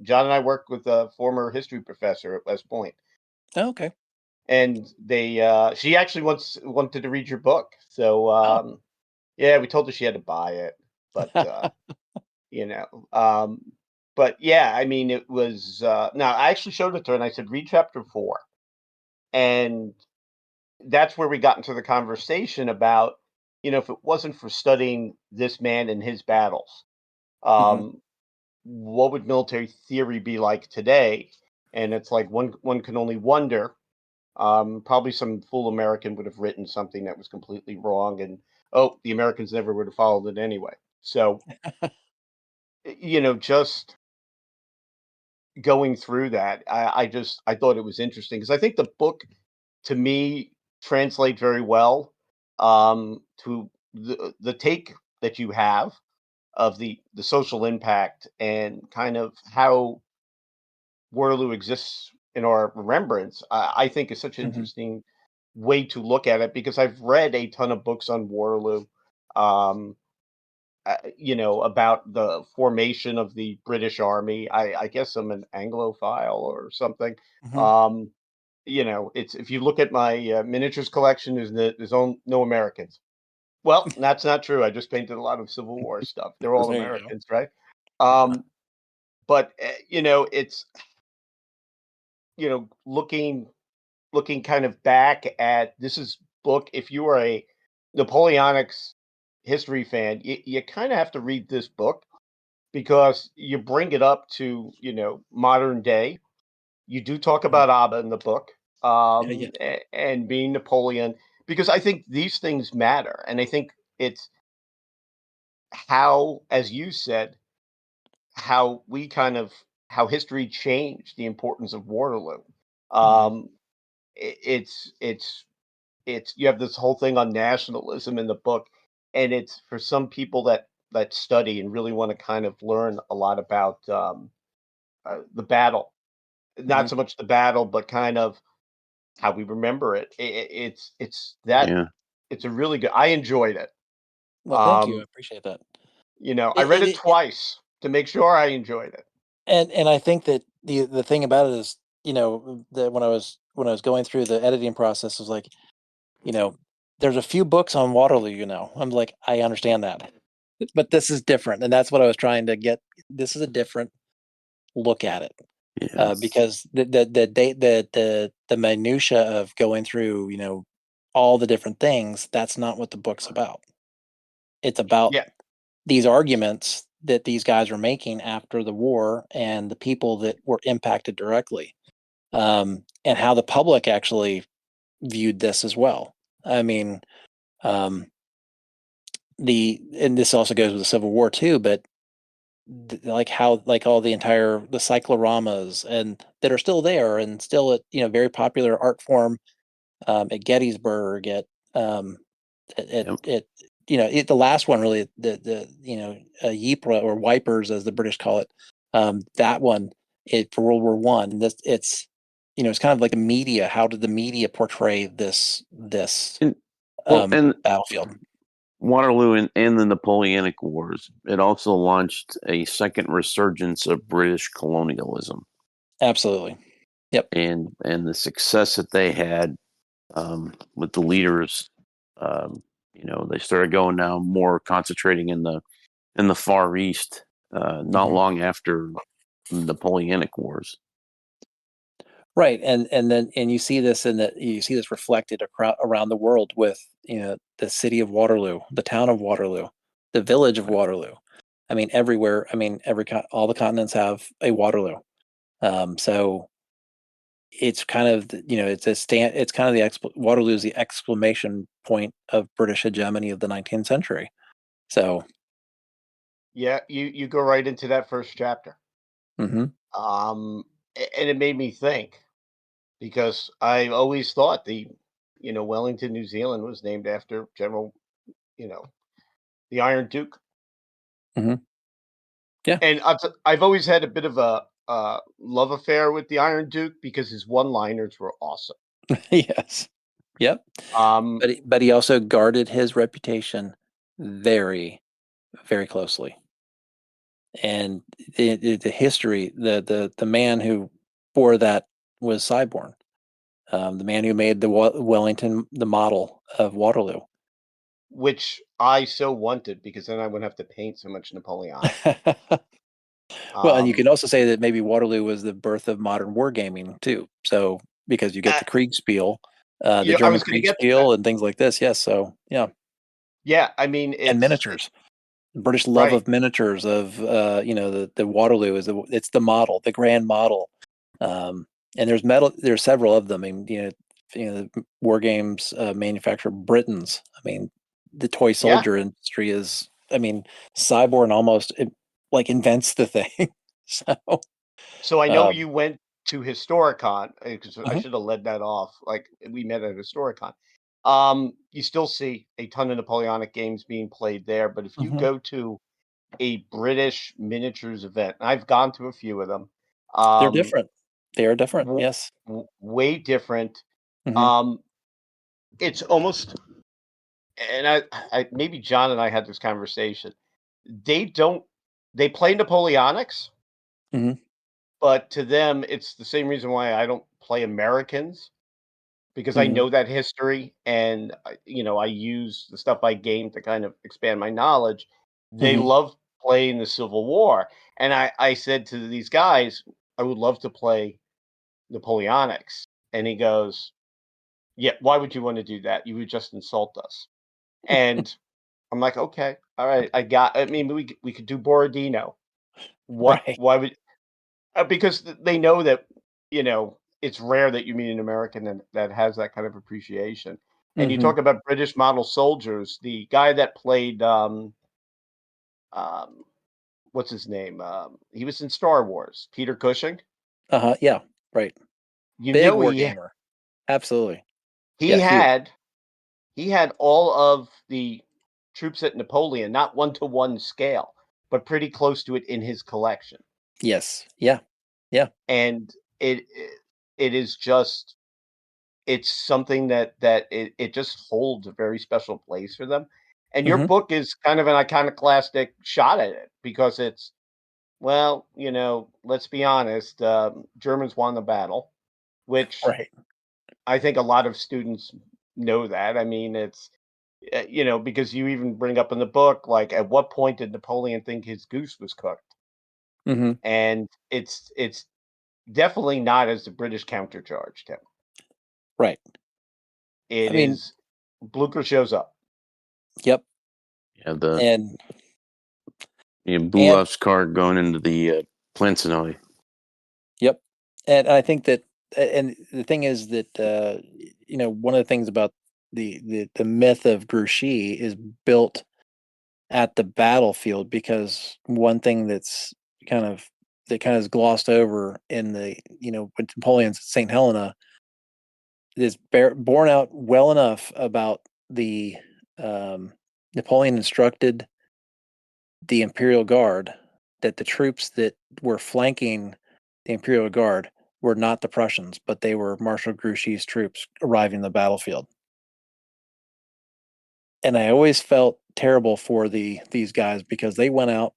John and I worked with a former history professor at West Point, Oh, okay. and they she actually once wanted to read your book. So Oh. yeah, we told her she had to buy it, but you know, um, but yeah, I mean, it was now I actually showed it to her and I said, read chapter 4, and that's where we got into the conversation about, if it wasn't for studying this man and his battles, Mhm. um, what would military theory be like today? And it's like one can only wonder. Probably some fool American would have written something that was completely wrong, and oh, the Americans never would have followed it anyway. So, just going through that, I thought it was interesting because I think the book to me translate very well to the take that you have of the social impact and kind of how Waterloo exists in our remembrance. I think is such an Mhm. interesting way to look at it because I've read a ton of books on Waterloo. Um, about the formation of the British Army. I guess I'm an Anglophile or something. Mhm. Um, it's if you look at my miniatures collection, no Americans. Well, that's not true. I just painted a lot of Civil War stuff. They're all There you go. Americans, right? Um, but it's looking looking kind of back at this is book. If you are a Napoleonics history fan, you kind of have to read this book because you bring it up to modern day. You do talk about Abba in the book, Yeah. and being Napoleon, because I think these things matter, and I think it's how, as you said, how how history changed the importance of Waterloo. Um, it's you have this whole thing on nationalism in the book, and it's for some people that study and really want to kind of learn a lot about the battle, not Mhm. so much the battle, but kind of how we remember it. It's that Yeah. it's a really good. I enjoyed it. Well, thank you. I Um, appreciate that. I read it It twice to make sure I enjoyed it. and I think that the thing about it is, that when I was going through the editing process, was like, you know, there's a few books on Waterloo. I'm like, I understand that, but this is different, and that's what I was trying to get. This is a different look at it, Yeah. because the minutia of going through, all the different things. That's not what the book's about. It's about Yeah, these arguments that these guys were making after the war and the people that were impacted directly, and how the public actually viewed this as well. I mean, um, and this also goes with the Civil War too, but like how like all the cycloramas and that are still there and still at very popular art form, at Gettysburg, um, Yep. the last one really, the Ypres or wipers as the British call it, that one, for World War One. This it's kind of like the media. How did the media portray this And, well, and battlefield? Waterloo and the Napoleonic Wars, it also launched a second resurgence of British colonialism, Absolutely. Yep. and the success that they had with the leaders. They started going now more concentrating in the Far East, not Mhm. long after the Napoleonic Wars. Right, and you see this reflected around the world with the city of Waterloo, the town of Waterloo, the village of Right. Waterloo. I mean, everywhere. I mean, all the continents have a Waterloo. So it's kind of it's kind of Waterloo is the exclamation point of British hegemony of the 19th century. So, yeah. You go right into that first chapter, mhm. and it made me think because I always thought Wellington, New Zealand was named after General, you know, the Iron Duke. Mhm. Yeah. And I've always had a bit of a love affair with the Iron Duke because his one-liners were awesome. Yes. Yep. Um, But he also guarded his reputation very, very closely. And the history, the man who bore that was Cyborn, the man who made the Wellington the model of Waterloo. which I so wanted because then I wouldn't have to paint so much Napoleonic. Well, and you Um, can also say that maybe Waterloo was the birth of modern wargaming too. So because you get uh, the Kriegspiel, the I German was going to get to that. Kriegspiel, and things like this. Yes. So yeah, Yeah, I mean and miniatures. British love right. of miniatures of the Waterloo it's the model, the grand model. Um, and there's several of them. I mean, the war games manufacturer Britons. I mean, the toy Yeah. soldier industry is. I mean, Cyborg almost like invents the thing. So, So I know um, you went to Historicon because I mhm, should have led that off. Like we met at Historicon. You still see a ton of Napoleonic games being played there, but if you mhm. go to a British miniatures event, and I've gone to a few of them, They're um, different. They are different. w- Yes. way different. Hmm. Um, it's almost, and I maybe John and I had this conversation. They don't, they play Napoleonics, Hmm. but to them, it's the same reason why I don't play Americans because I Hmm. know that history and I use the stuff I gained to kind of expand my knowledge. They Hmm. love playing the Civil War, and I said to these guys, I would love to play Napoleonics, and he goes, Yeah, why would you want to do that? You would just insult us. And I'm like, okay, all right, I mean, we could do Borodino. What? Right. Why would? Because they know that it's rare that you meet an American that has that kind of appreciation. And you Hmm. talk about British model soldiers. The guy that played um, what's his name? He was in Star Wars. Peter Cushing. Yeah. Right. You Big know war gamer. Absolutely. he Yeah. Huge. had he had all of the troops at Napoleon, not one-to-one scale, but pretty close to it in his collection. Yes. Yeah. Yeah. And it is just it's something that it just holds a very special place for them. And your Hmm. book is kind of an iconoclastic shot at it because it's well, let's be honest, Germans won the battle, which Right. I think a lot of students know that. I mean, it's because you even bring up in the book, like, at what point did Napoleon think his goose was cooked? Hmm. And it's definitely not as the British countercharged him. Right. It I mean, is Blucher shows up. yep. Yeah, the And Bulov's car going into the Plansenoi. yep. And I think that, and the thing is that, one of the things about the myth of Grouchy is built at the battlefield, because one thing kind of that kind of is glossed over in the, with Napoleon's St. Helena, is borne out well enough about the, Napoleon instructed the Imperial Guard that the troops that were flanking the Imperial Guard were not the Prussians, but they were Marshal Grouchy's troops arriving in the battlefield. And I always felt terrible for these guys, because they went out.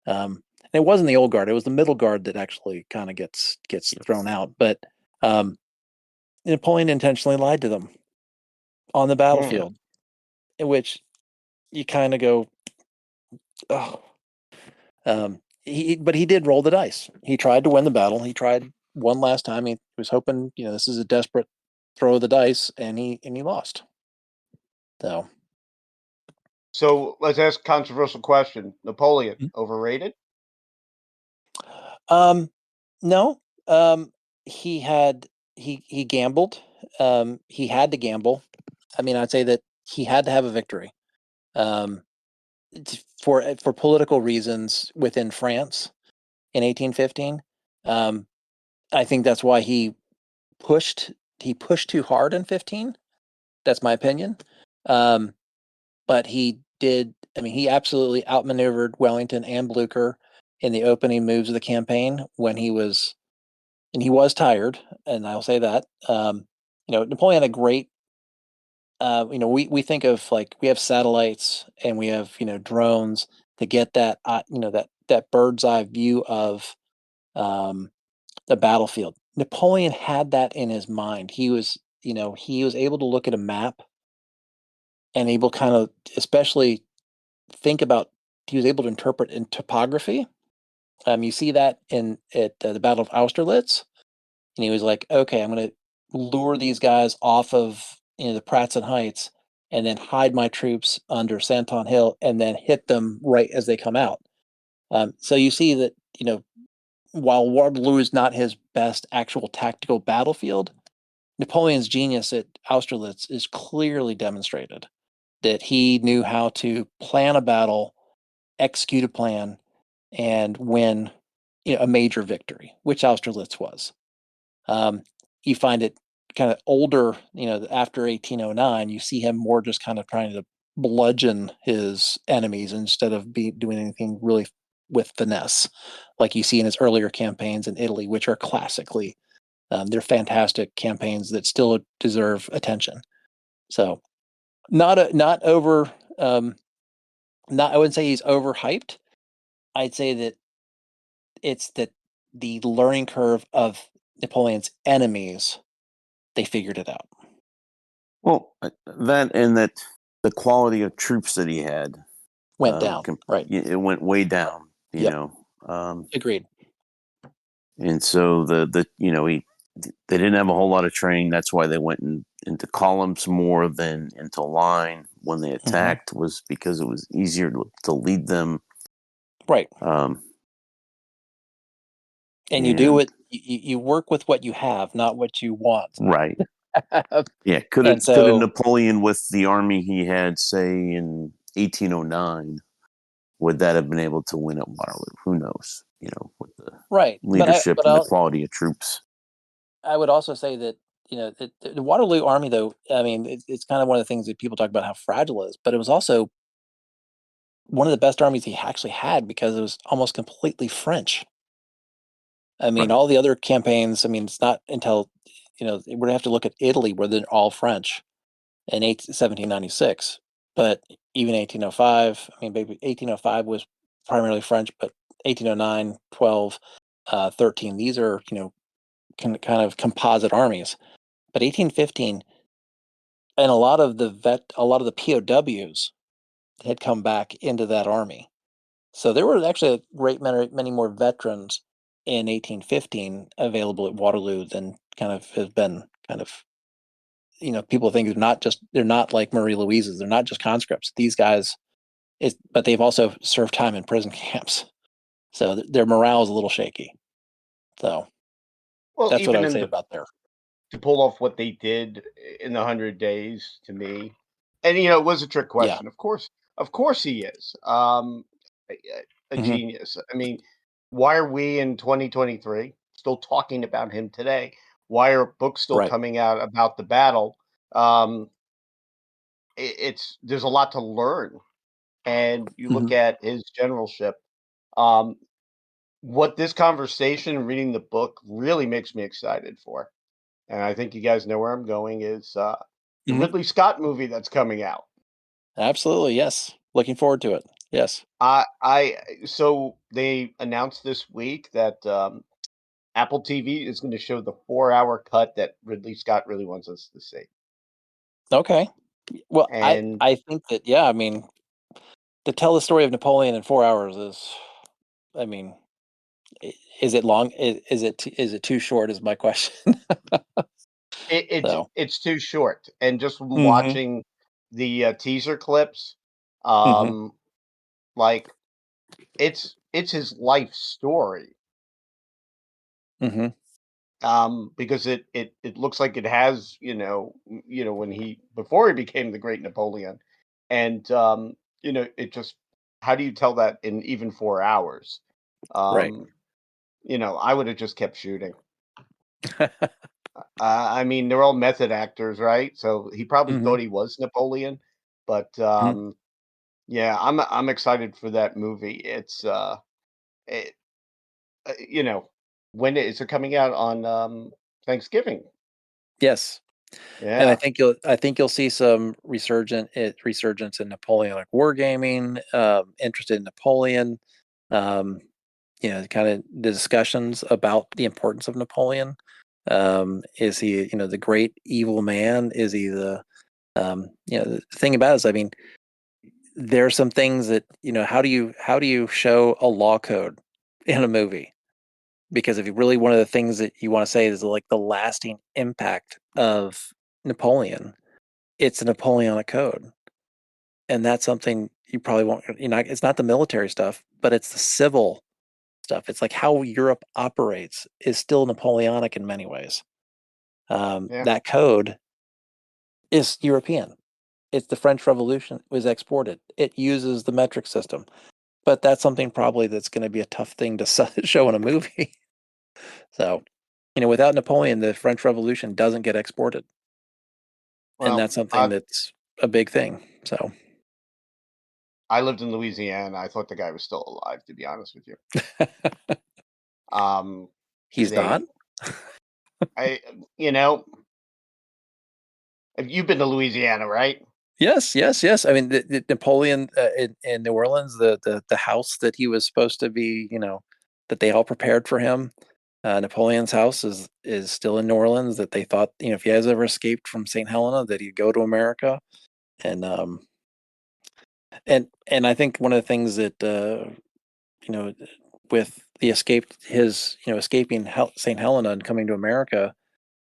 And it wasn't the old guard; it was the middle guard that actually kind of gets thrown out. But um, Napoleon intentionally lied to them on the Hmm. battlefield, in which you kind of go, oh. But he did roll the dice. He tried to win the battle. He tried one last time. He was hoping, this is a desperate throw of the dice, and he lost. So, So let's ask a controversial question. Napoleon, overrated? no, he had he gambled. He had to gamble. I mean, I'd say that he had to have a victory. Um, for political reasons within France in 1815. Um, I think that's why pushed he pushed too hard in 15. That's my opinion. Um, but he did. I mean, he absolutely outmaneuvered Wellington and Blucher in the opening moves of the campaign when he was tired, and I'll say that. Napoleon had a great. We think of, like, we have satellites and we have drones to get that that bird's eye view of um, the battlefield. Napoleon had that in his mind. He was able to look at a map and able kind of, especially think about, he was able to interpret in topography. You see that at the Battle of Austerlitz, and he was like, okay, I'm going to lure these guys off of the Pratzen Heights, and then hide my troops under Santon Hill, and then hit them right as they come out. So you see that while Waterloo is not his best actual tactical battlefield, Napoleon's genius at Austerlitz is clearly demonstrated. That he knew how to plan a battle, execute a plan, and win a major victory, which Austerlitz was. Um, you find it kind of older, after 1809, you see him more just kind of trying to bludgeon his enemies instead of doing anything really with finesse, like you see in his earlier campaigns in Italy, which are classically, they're fantastic campaigns that still deserve attention. So, not over, not I wouldn't say he's overhyped. I'd say that it's that the learning curve of Napoleon's enemies, they figured it out. Well, that and that the quality of troops that he had Went down, right? it went way down. Yep. Agreed. And so the they didn't have a whole lot of training. That's why they went into columns more than into line when they attacked was because it was easier to lead them. Right. And you do and- it. You work with what you have, not what you want. Right. Yeah. Could And have so- Napoleon, with the army he had, say in 1809, would that have been able to win at Waterloo? Who knows? With the right. leadership and the quality of troops. I would also say that the Waterloo Army, though, I mean, it's kind of one of the things that people talk about how fragile it is, but it was also one of the best armies he actually had because it was almost completely French. I mean, Right. all the other campaigns, I mean, it's not until, we're going to have to look at Italy where they're all French in 1796. But even 1805, I mean, maybe 1805 was primarily French, but 1809, 12, 13, these are, kind of composite armies. But 1815, and a lot of the POWs had come back into that army. So there were actually a great many more veterans in 1815 available at Waterloo than kind of has been kind of, people think they're not like Marie Louise's. They're not just conscripts. These guys, but they've also served time in prison camps. So their morale is a little shaky. So that's what I would say about there. To pull off what they did in the 100 Days, to me, and it was a trick question. Yeah. Of course, he is a genius. I mean, why are we in 2023 still talking about him today? Why are books still coming out about the battle? There's a lot to learn, and you look at his generalship. What this conversation and reading the book really makes me excited for, and I think you guys know where I'm going, is the Ridley Scott movie that's coming out. Absolutely, yes. Looking forward to it. Yes. So they announced this week that Apple TV is going to show the 4-hour cut that Ridley Scott really wants us to see. Okay. Well, And I think that, I mean, to tell the story of Napoleon in 4 hours is, I mean, is it long? Is it too short? Is my question. it's too short. And just watching the teaser clips, like it's his life story. Because it looks like it has, when before he became the great Napoleon, and it just, how do you tell that in even 4 hours? Right. I would have just kept shooting. I mean, they're all method actors, right? So he probably thought he was Napoleon, but yeah, I'm excited for that movie. It's it, when is it coming out on Thanksgiving? Yes. Yeah. And I think you'll see some resurgence in Napoleonic wargaming, interested in Napoleon, kind of the discussions about the importance of Napoleon. Is he, the great evil man? Is he the thing about it is, I mean, there are some things that, how do you show a law code in a movie? Because if you really, one of the things that you want to say is like the lasting impact of Napoleon, it's a Napoleonic code. And that's something you probably won't, it's not the military stuff, but it's the civil stuff. It's like how Europe operates is still Napoleonic in many ways. That code is European. It's the French Revolution was exported. It uses the metric system, but that's something probably that's going to be a tough thing to show in a movie. So, without Napoleon, the French Revolution doesn't get exported. Well, and that's something that's a big thing. So I lived in Louisiana. I thought the guy was still alive, to be honest with you. He's not. You've been to Louisiana, right? Yes. I mean, the Napoleon in New Orleans, the house that he was supposed to be, that they all prepared for him. Napoleon's house is still in New Orleans. That they thought, if he has ever escaped from St. Helena, that he'd go to America. And I think one of the things that with the escaping St. Helena and coming to America,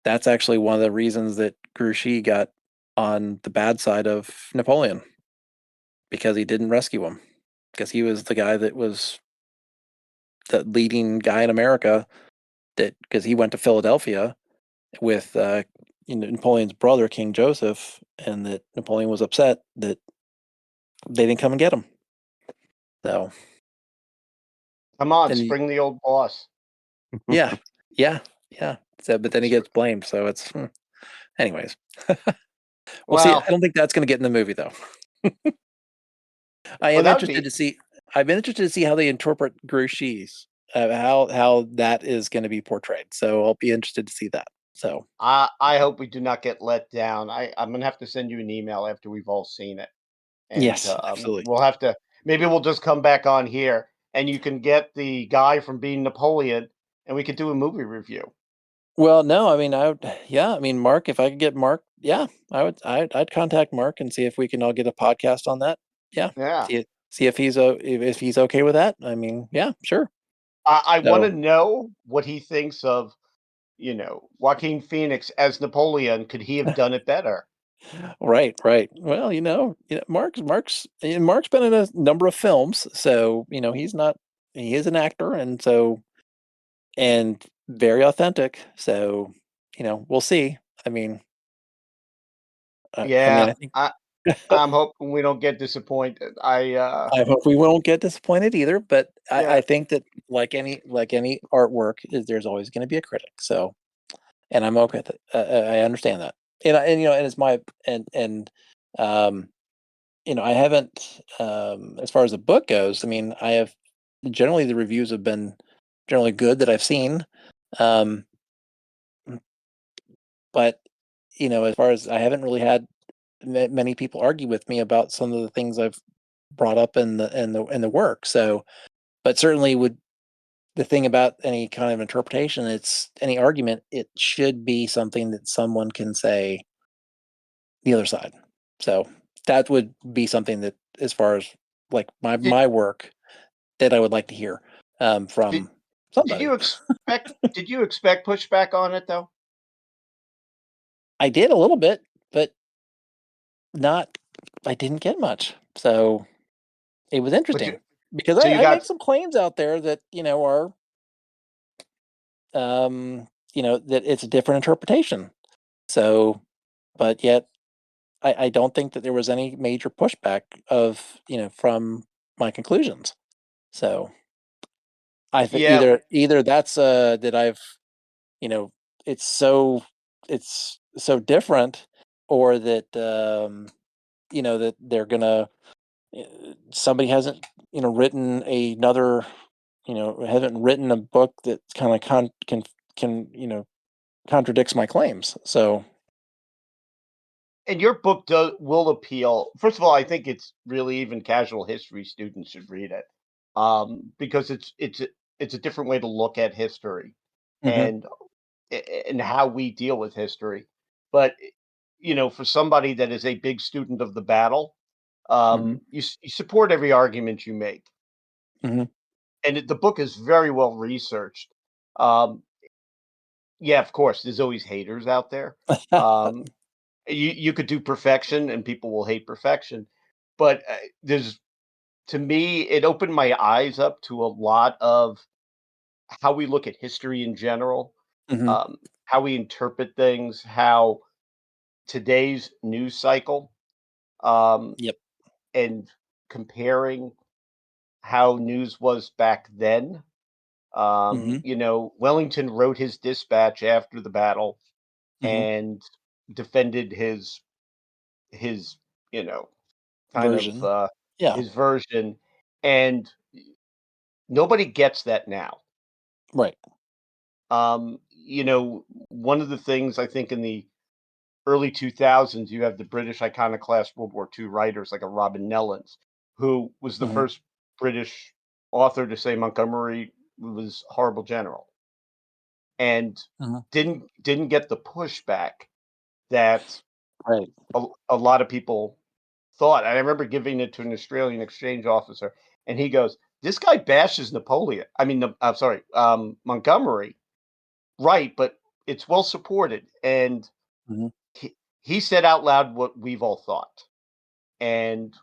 that's actually one of the reasons that Grouchy got on the bad side of Napoleon because he didn't rescue him, because he was the guy that was the leading guy in America, that because he went to Philadelphia with Napoleon's brother, King Joseph, and that Napoleon was upset that they didn't come and get him. So Come on, and spring the old boss. yeah. So, but then he gets blamed. So it's, anyways. We'll see. I don't think that's going to get in the movie, though. I'm interested to see how they interpret Grouchy's, how that is going to be portrayed. So I'll be interested to see that. So I hope we do not get let down. I'm gonna have to send you an email after we've all seen it, and yes, absolutely. we'll have to. Maybe we'll just come back on here, and you can get the guy from Being Napoleon, and we could do a movie review. Well, no, I mean, Mark, if I could get Mark, I'd contact Mark and see if we can all get a podcast on that. Yeah. See if he's okay with that. I mean, yeah, sure. I want to know what he thinks of, Joaquin Phoenix as Napoleon. Could he have done it better? Right. Well, Mark's been in a number of films, so he is an actor, and very authentic. So, we'll see. I mean, I think I'm hoping we don't get disappointed. I hope we won't get disappointed either. But Yeah. I think that like any artwork, there's always going to be a critic. So, and I'm okay with it. I understand that, and it's my I haven't, as far as the book goes. I mean, I have generally the reviews have been generally good that I've seen, but as far as I haven't really had many people argue with me about some of the things I've brought up in the work. So, but certainly would the thing about any kind of interpretation, it's any argument, it should be something that someone can say the other side. So that would be something that, as far as like my work, that I would like to hear from somebody. Did you expect pushback on it though? I did a little bit, but I didn't get much. So it was interesting because I make some claims out there that, are, that it's a different interpretation. So, but yet I don't think that there was any major pushback from my conclusions. So I think either that's that I've, it's so different, or that, that they're gonna, somebody hasn't, written another, haven't written a book that kind of can contradicts my claims. So, and your book will appeal. First of all, I think it's really, even casual history students should read it, because it's a different way to look at history, and how we deal with history. But for somebody that is a big student of the battle, you support every argument you make, and the book is very well researched. Yeah, of course, there's always haters out there. You could do perfection, and people will hate perfection, but to me, it opened my eyes up to a lot of how we look at history in general, how we interpret things, how today's news cycle, and comparing how news was back then. Wellington wrote his dispatch after the battle and defended his kind version. of his version, and nobody gets that now. Right. One of the things I think in the early 2000s, you have the British iconoclast World War II writers like a Robin Nellens, who was the first British author to say Montgomery was a horrible general, and didn't get the pushback that a lot of people thought. I remember giving it to an Australian exchange officer, and he goes, "This guy bashes Napoleon. I mean, Montgomery, right? But it's well supported, and he said out loud what we've all thought. And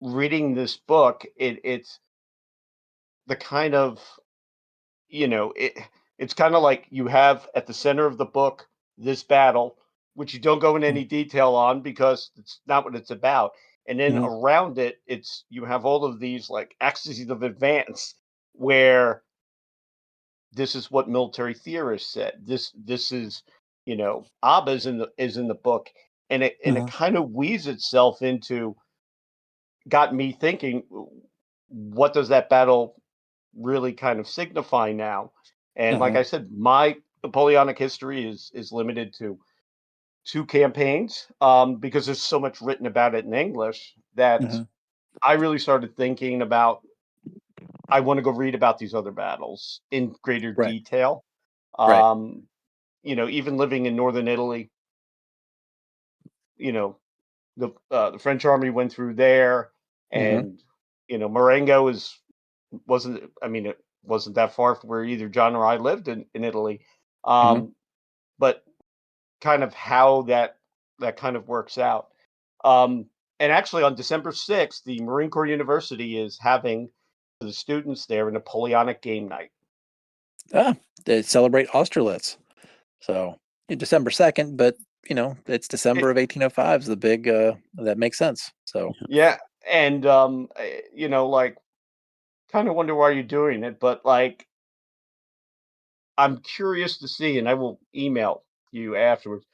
reading this book, it's the kind of, it's kind of like you have at the center of the book this battle, which you don't go in any detail on because it's not what it's about. And then Mhm. around it, you have all of these like axes of advance where this is what military theorists said. This is, Abba is in the book, and it Mhm. kind of weaves itself into, got me thinking, what does that battle really kind of signify now? And like Mhm. I said, my Napoleonic history is limited to two campaigns, because there's so much written about it in English that Mhm. I really started thinking about, I want to go read about these other battles in greater Right. detail. Right. Um, even living in northern Italy, you know, the French army went through there, Mhm. and Marengo wasn't. I mean, it wasn't that far from where either John or I lived in Italy, Mhm. but kind of how that kind of works out. Um, and actually, on December 6th, the Marine Corps University is having for the students there a Napoleonic game night. They celebrate Austerlitz. So December 2nd, but it's It, December of 1805 is the big that makes sense. So yeah, and like, kind of wonder why you're doing it, but like, I'm curious to see, and I will email you afterwards.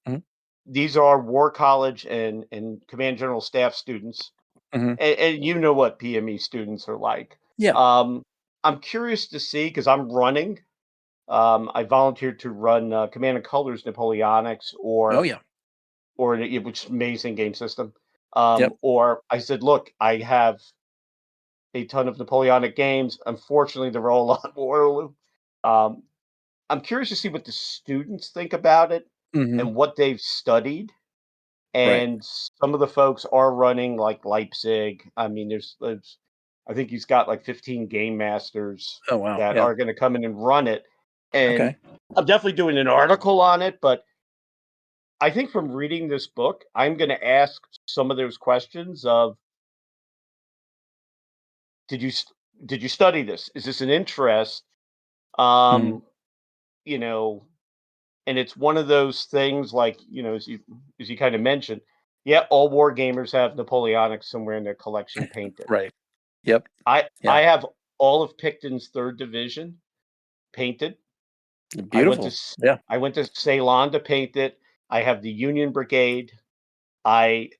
Mhm. These are War College and Command General Staff students, Mhm. and you know what PME students are like. Yeah. Um, I'm curious to see because I'm running. I volunteered to run Command and Colors Napoleonics, Oh or yeah. which is amazing game system. Yep. Or I said, look, I have a ton of Napoleonic games. Unfortunately, they're all on Waterloo. Um, I'm curious to see what the students think about it Mhm. and what they've studied. Right. And some of the folks are running like Leipzig. I mean, there's I think he's got like 15 game masters Oh wow. that Yeah. are going to come in and run it. And Okay. I'm definitely doing an article on it, but I think from reading this book, I'm going to ask some of those questions of, did you st- did you study this? Is this an interest? Mhm. Um, you know, and it's one of those things like, as you kind of mentioned, yeah, all war gamers have Napoleonic somewhere in their collection painted. Right. Yep. I Yeah. have all of Picton's third division painted. I went to Beautiful. Yeah. I went to Ceylon to paint it. I have the Union Brigade. I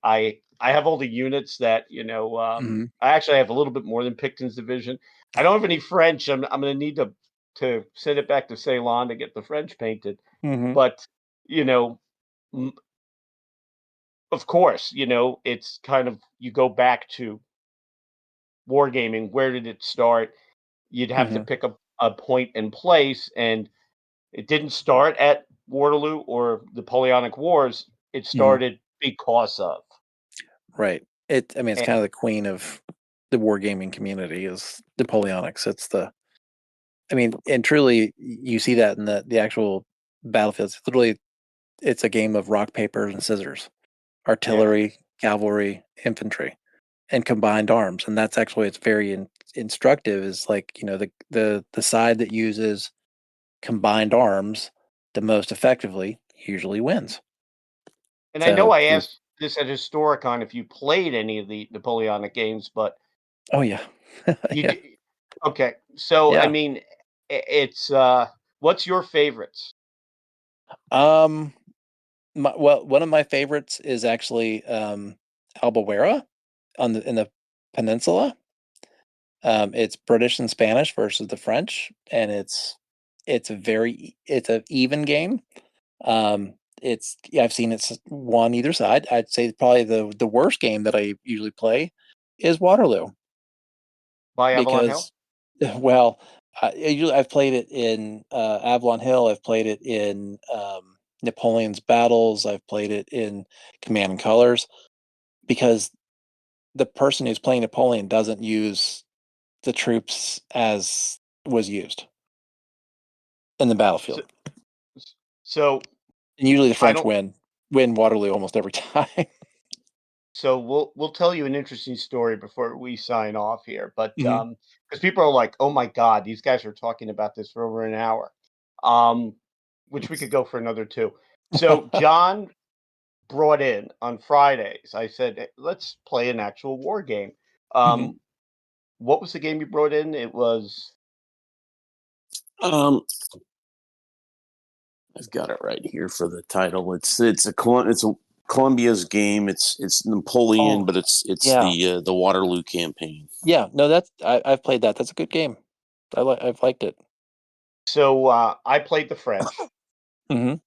have all the units that, Mhm. I actually have a little bit more than Picton's division. I don't have any French. I'm going to need to send it back to Ceylon to get the French painted. Mhm. But you know, m- of course, it's kind of, you go back to wargaming. Where did it start? You'd have to Mhm. pick a point and place, and it didn't start at Waterloo or the Napoleonic Wars. It Mhm. started because of. Right. I mean, it's kind of the queen of the wargaming community is Napoleonics. I mean, and truly, you see that in the actual battlefields. It's literally, it's a game of rock, paper, and scissors, Yeah. artillery, cavalry, infantry, and combined arms. And that's actually, it's very instructive. Is like the side that uses combined arms the most effectively usually wins. And I know So, I asked this at Historicon if you played any of the Napoleonic games, but oh yeah, you yeah, d okay. So, I yeah. mean, it's, what's your favorites? Um, well, one of my favorites is actually Albawera in the peninsula. It's British and Spanish versus the French, and it's an even game. I've seen it's won either side. I'd say probably the worst game that I usually play is Waterloo By Avalon Hill? because, well, I've played it in Avalon Hill. I've played it in Napoleon's Battles. I've played it in Command and Colors because the person who's playing Napoleon doesn't use the troops as was used in the So battlefield, so and usually the I French don't win. win Waterloo almost every time. So we'll tell you an interesting story before we sign off here, but Mhm. because people are like, "Oh my God, these guys are talking about this for over an hour," um, which we could go for another two. So John brought in on Fridays. I said, "Hey, let's play an actual war game." Mhm. What was the game you brought in? It was Um, I've got it right here for the title. It's a Columbia's game. It's Napoleon, Oh, but it's yeah. the Waterloo campaign. Yeah, no, I've played that. That's a good game. I've liked it. so I played the French, Mhm.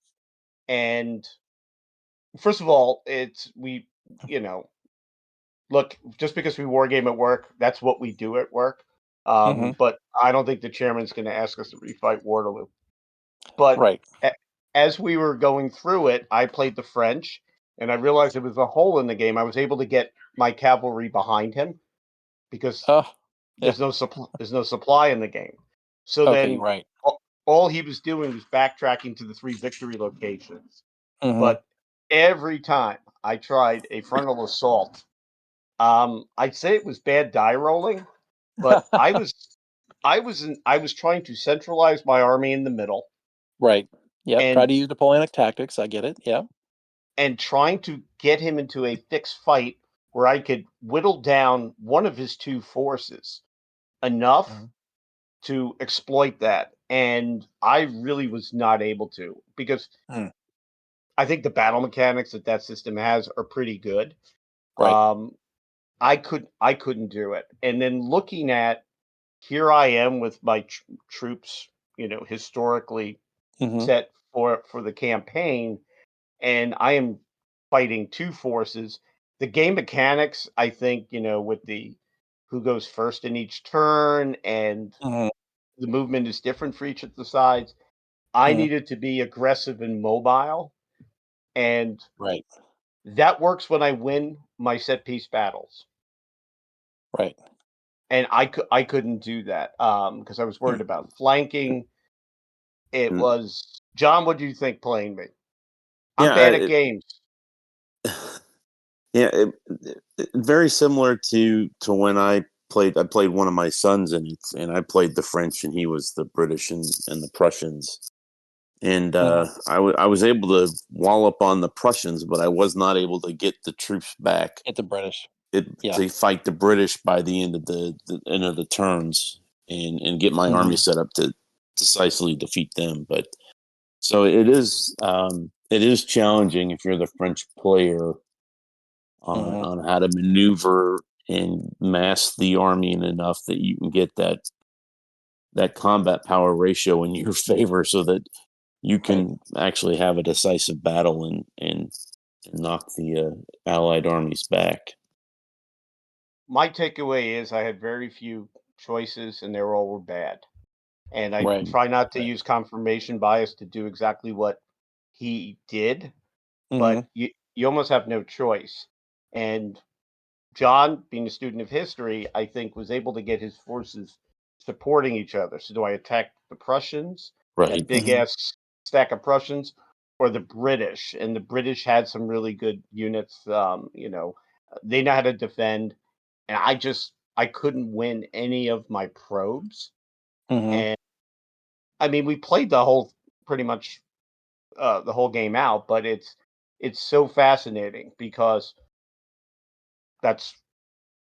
and first of all, it's we you know look, just because we war game at work, that's what we do at work. Mhm. But I don't think the chairman's going to ask us to refight Waterloo. But Right. as we were going through it, I played the French, and I realized there was a hole in the game. I was able to get my cavalry behind him because Oh, yeah. there's no supply in the game. So Okay, then right. all he was doing was backtracking to the 3 victory locations. Mhm. But every time I tried a frontal assault, I'd say it was bad die rolling, but I was trying to centralize my army in the middle Right. Yep, try and to use Napoleonic tactics, I get it, yeah. trying to get him into a fixed fight where I could whittle down one of his 2 forces enough Mhm. to exploit that, and I really was not able to because Mm, I think the battle mechanics that that system has are pretty good. right. Um, I couldn't do it, and then looking at here I am with my troops, historically Mhm. set for the campaign, and I am fighting 2 forces. The game mechanics, I think, with the who goes first in each turn and Mhm. the movement is different for each of the sides. I Mhm. needed to be aggressive and mobile, and Right. that works when I win my set piece battles. Right. And I couldn't do that because I was Mm. worried about flanking. It Mm. was John. What do you think playing me? I'm Yeah, bad at games. yeah, very similar to when I played. I played one of my sons in it, and I played the French, and he was the British and the Prussians. And Mhm. I was able to wallop on the Prussians, but I was not able to get the troops back Get the British. it, Yeah. to fight the British by the end of the end of the turns and get my army Mhm. set up to decisively defeat them. But so it is challenging if you're the French player Mhm. on how to maneuver and mass the army in enough that you can get that combat power ratio in your favor so that you Right. can actually have a decisive battle and knock the allied armies back. My takeaway is I had very few choices, and they all were bad. And I Right. try not to Right. use confirmation bias to do exactly what he did, but Mhm. you almost have no choice. And John, being a student of history, I think was able to get his forces supporting each other. So do I attack the Prussians, that Right. big Mhm. ass stack of Prussians, or the British? And the British had some really good units. They know how to defend, and I couldn't win any of my probes. Mhm. And I mean, we played the whole pretty much the whole game out, but it's so fascinating because that's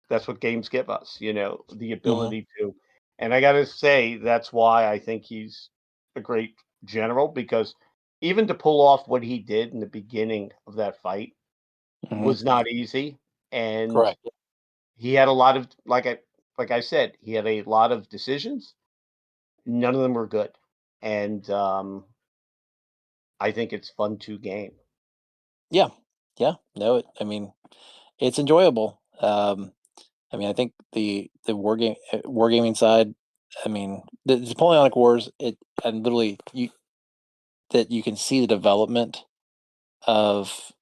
that's what games give us, the Mhm. ability to. And I got to say, that's why I think he's a great general because even to pull off what he did in the beginning of that fight Mhm. was not easy. And Correct. he had a lot of, like I said, he had a lot of decisions. None of them were good. And I think it's fun to game. Yeah. Yeah. No, I mean, it's enjoyable. I mean, I think the wargaming side, I mean, the Napoleonic Wars, it and literally you can see the development of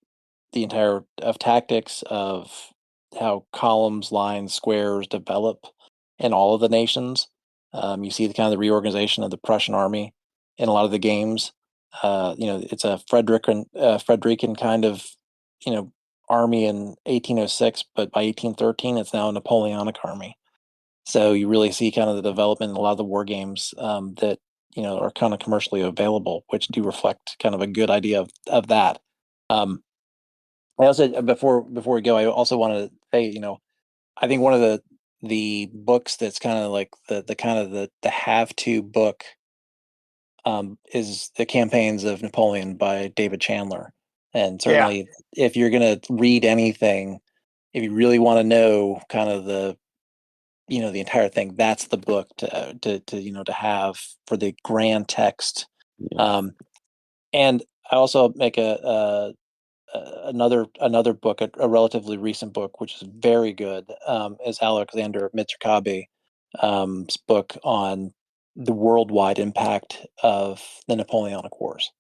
the entire of tactics of how columns, lines, squares develop in all of the nations. You see the kind of the reorganization of the Prussian army in a lot of the games. It's a Frederican kind of, army in 1806, but by 1813, it's now a Napoleonic army. So you really see kind of the development in a lot of the war games that are kind of commercially available, which do reflect kind of a good idea of that. I also before we go, I also want to say, I think one of the books that's kind of like the kind of the have to book is the Campaigns of Napoleon by David Chandler. And Yeah. certainly, if you're going to read anything, if you really want to know kind of the the entire thing, that's the book to have for the grand text. Yeah. And I also make another book, a relatively recent book, which is very good, is Alexander Mitsurkabe's book on the worldwide impact of the Napoleonic Wars.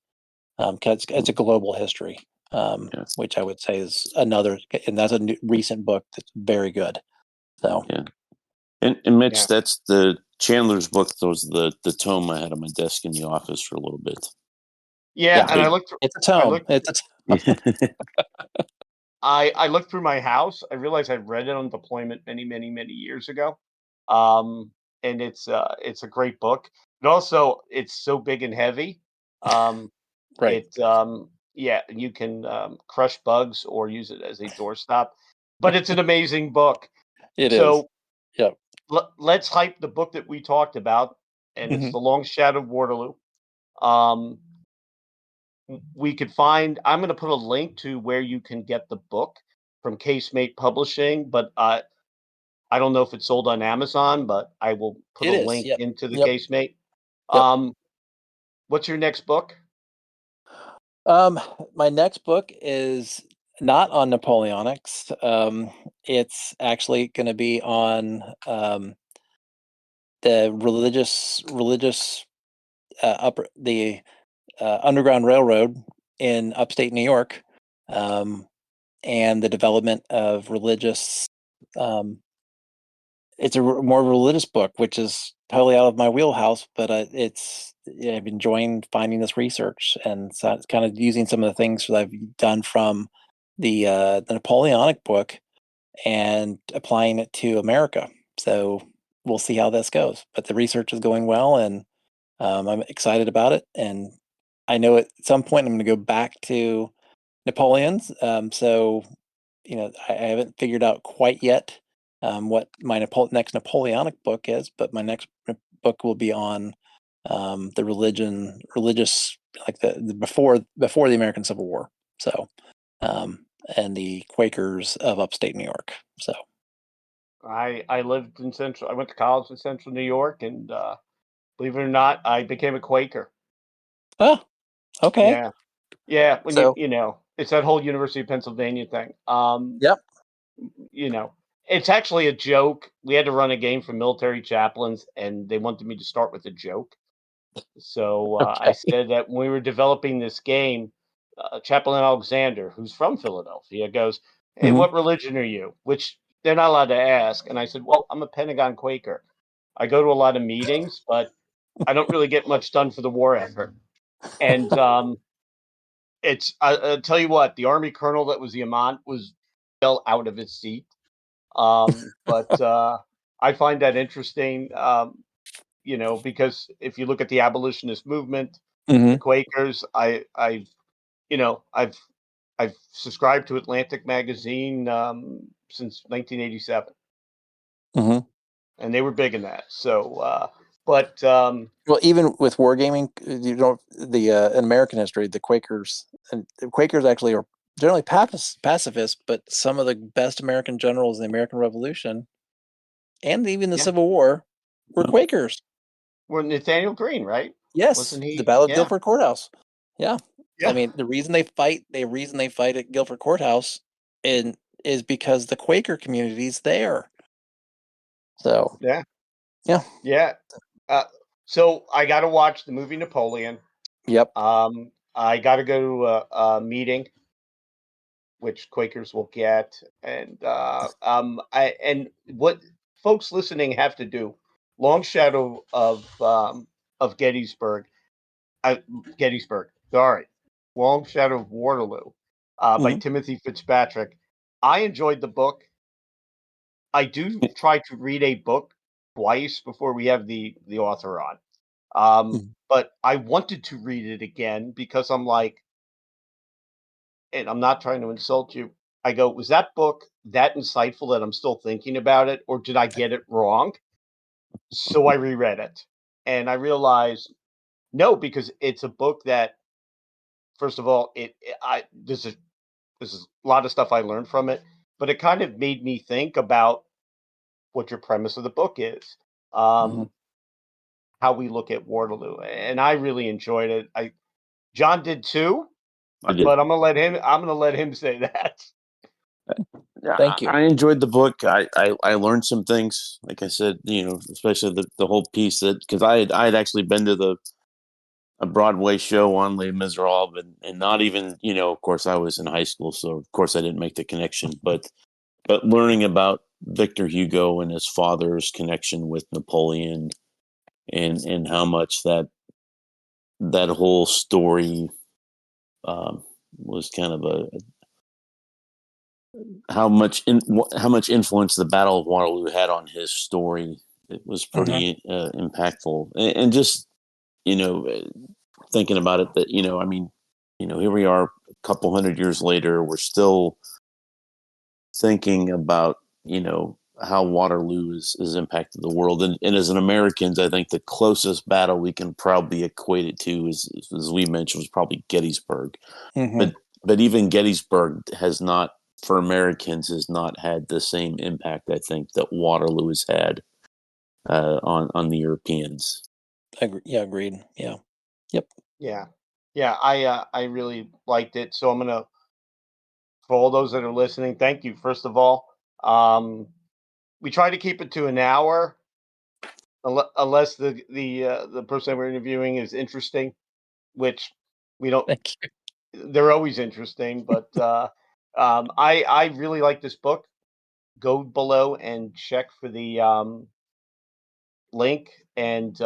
Because it's a global history, Yes. which I would say is another, and that's a recent book that's very good. So Yeah. And Mitch, Yeah. that's the Chandler's book. Those the tome I had on my desk in the office for a little bit. Yeah, and I Big. looked. it's a I tome. looked. I looked through my house. I realized I'd read it on deployment many, many, many years ago. And it's a great book. But also, it's so big and heavy. Um, Right. yeah, you can crush bugs or use it as a doorstop. But it's an amazing book. It is. So Yep. let's hype the book that we talked about, and it's Mhm. The Long Shadow of Waterloo. Um, we could find. I'm going to put a link to where you can get the book from Casemate Publishing, but I don't know if it's sold on Amazon, but I will put a It is. link Yep. into the Yep. Casemate. Yep. Um, what's your next book? Um, my next book is not on Napoleonics. It's actually going to be on the religious upper the Underground Railroad in upstate New York, um, and the development of religious. Um, it's a more religious book, which is totally out of my wheelhouse, but I've been enjoying finding this research, and so it's kind of using some of the things that I've done from the Napoleonic book and applying it to America. So we'll see how this goes. But the research is going well, and I'm excited about it. And I know at some point I'm going to go back to Napoleon's. So I haven't figured out quite yet what my next Napoleonic book is, but my next book will be on the religious, like the before the American Civil War. So, and the Quakers of upstate New York. So, I lived in Central. I went to college in Central New York, and believe it or not, I became a Quaker. oh, okay. Yeah, yeah. When So, it's that whole University of Pennsylvania thing. yep. You know, it's actually a joke. We had to run a game for military chaplains, and they wanted me to start with a joke. So I Okay. said that when we were developing this game, Chaplain Alexander, who's from Philadelphia, goes, "Hey, Hmm. what religion are you?" Which they're not allowed to ask. And I said, "Well, I'm a Pentagon Quaker. I go to a lot of meetings, but I don't really get much done for the war effort." And I'll tell you what, the Army colonel that was the Amant was fell out of his seat. But I find that interesting. Because if you look at the abolitionist movement, the Hmm. Quakers, I've subscribed to Atlantic magazine since 1987, Hmm. and they were big in that. So, but Well, even with wargaming, in American history, the Quakers actually are generally pacifists, but some of the best American generals in the American Revolution and even the yeah, Civil War were Oh, Quakers. we're Nathaniel Green, right? Yes, Wasn't the he? Battle of Yeah, Guilford Courthouse. Yeah, I yeah, mean the reason they fight at Guilford Courthouse in is because the Quaker community's there. So yeah, yeah, yeah. Uh, so I got to watch the movie Napoleon. yep. I got to go to a meeting which Quakers will get, and and what folks listening have to do. Long Shadow of Gettysburg, Gettysburg. Sorry. Long Shadow of Waterloo by Timothy Fitzpatrick. I enjoyed the book. I do try to read a book twice before we have the author on. But I wanted to read it again because I'm like, and I'm not trying to insult you. I go, was that book that insightful that I'm still thinking about it, or did I get it wrong? So I reread it, and I realized no, because it's a book that, first of all, this is a lot of stuff I learned from it, but it kind of made me think about what your premise of the book is, how we look at Waterloo, and I really enjoyed it. John did too, but I'm gonna let him say that. Thank you. I enjoyed the book. I learned some things. Like I said, especially the whole piece that, because I had actually been to a Broadway show on Les Miserables, and not even, of course I was in high school, so of course I didn't make the connection. But learning about Victor Hugo and his father's connection with Napoleon, and how much that whole story was kind of how much influence the Battle of Waterloo had on his story. It was pretty impactful, and just thinking about it, that here we are a couple hundred years later, we're still thinking about how Waterloo has impacted the world, and as an Americans, I think the closest battle we can probably equate it to is, as we mentioned, was probably Gettysburg. But even Gettysburg for Americans has not had the same impact, I think, that Waterloo has had on the Europeans. Agreed. Yeah. Yep. Yeah. I really liked it. So I'm gonna, for all those that are listening, thank you. First of all, we try to keep it to an hour, unless the person that we're interviewing is interesting, which we don't. Thank you. They're always interesting, but I really like this book. Go below and check for the link and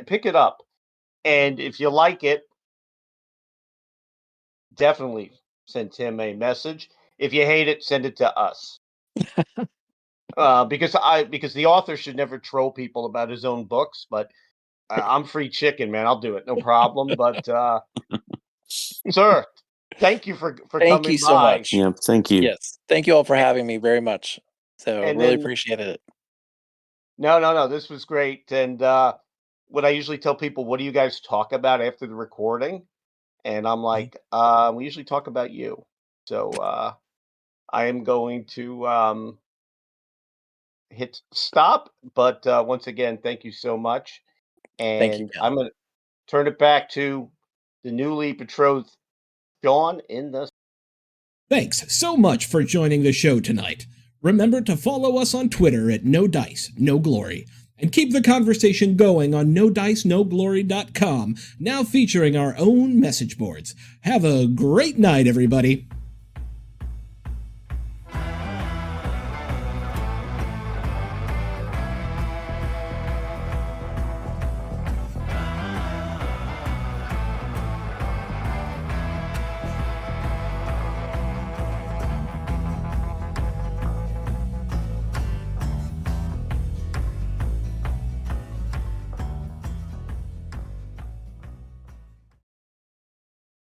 pick it up. And if you like it, definitely send Tim a message. If you hate it, send it to us. Because the author should never troll people about his own books, but I'm free chicken, man. I'll do it, no problem. But sir, thank you for Thank coming you so by. much. Yeah, thank you. Yes, thank you all for having me very much. So And really then- appreciated it. No, this was great. And what I usually tell people, what do you guys talk about after the recording? And I'm like, we usually talk about you. So I am going to hit stop. But once again, thank you so much. Thank you, And Ken. I'm going to turn it back to the newly betrothed Sean in the. Thanks so much for joining the show tonight. Remember to follow us on Twitter at No Dice, No Glory, and keep the conversation going on NoDiceNoGlory.com, now featuring our own message boards. Have a great night, everybody.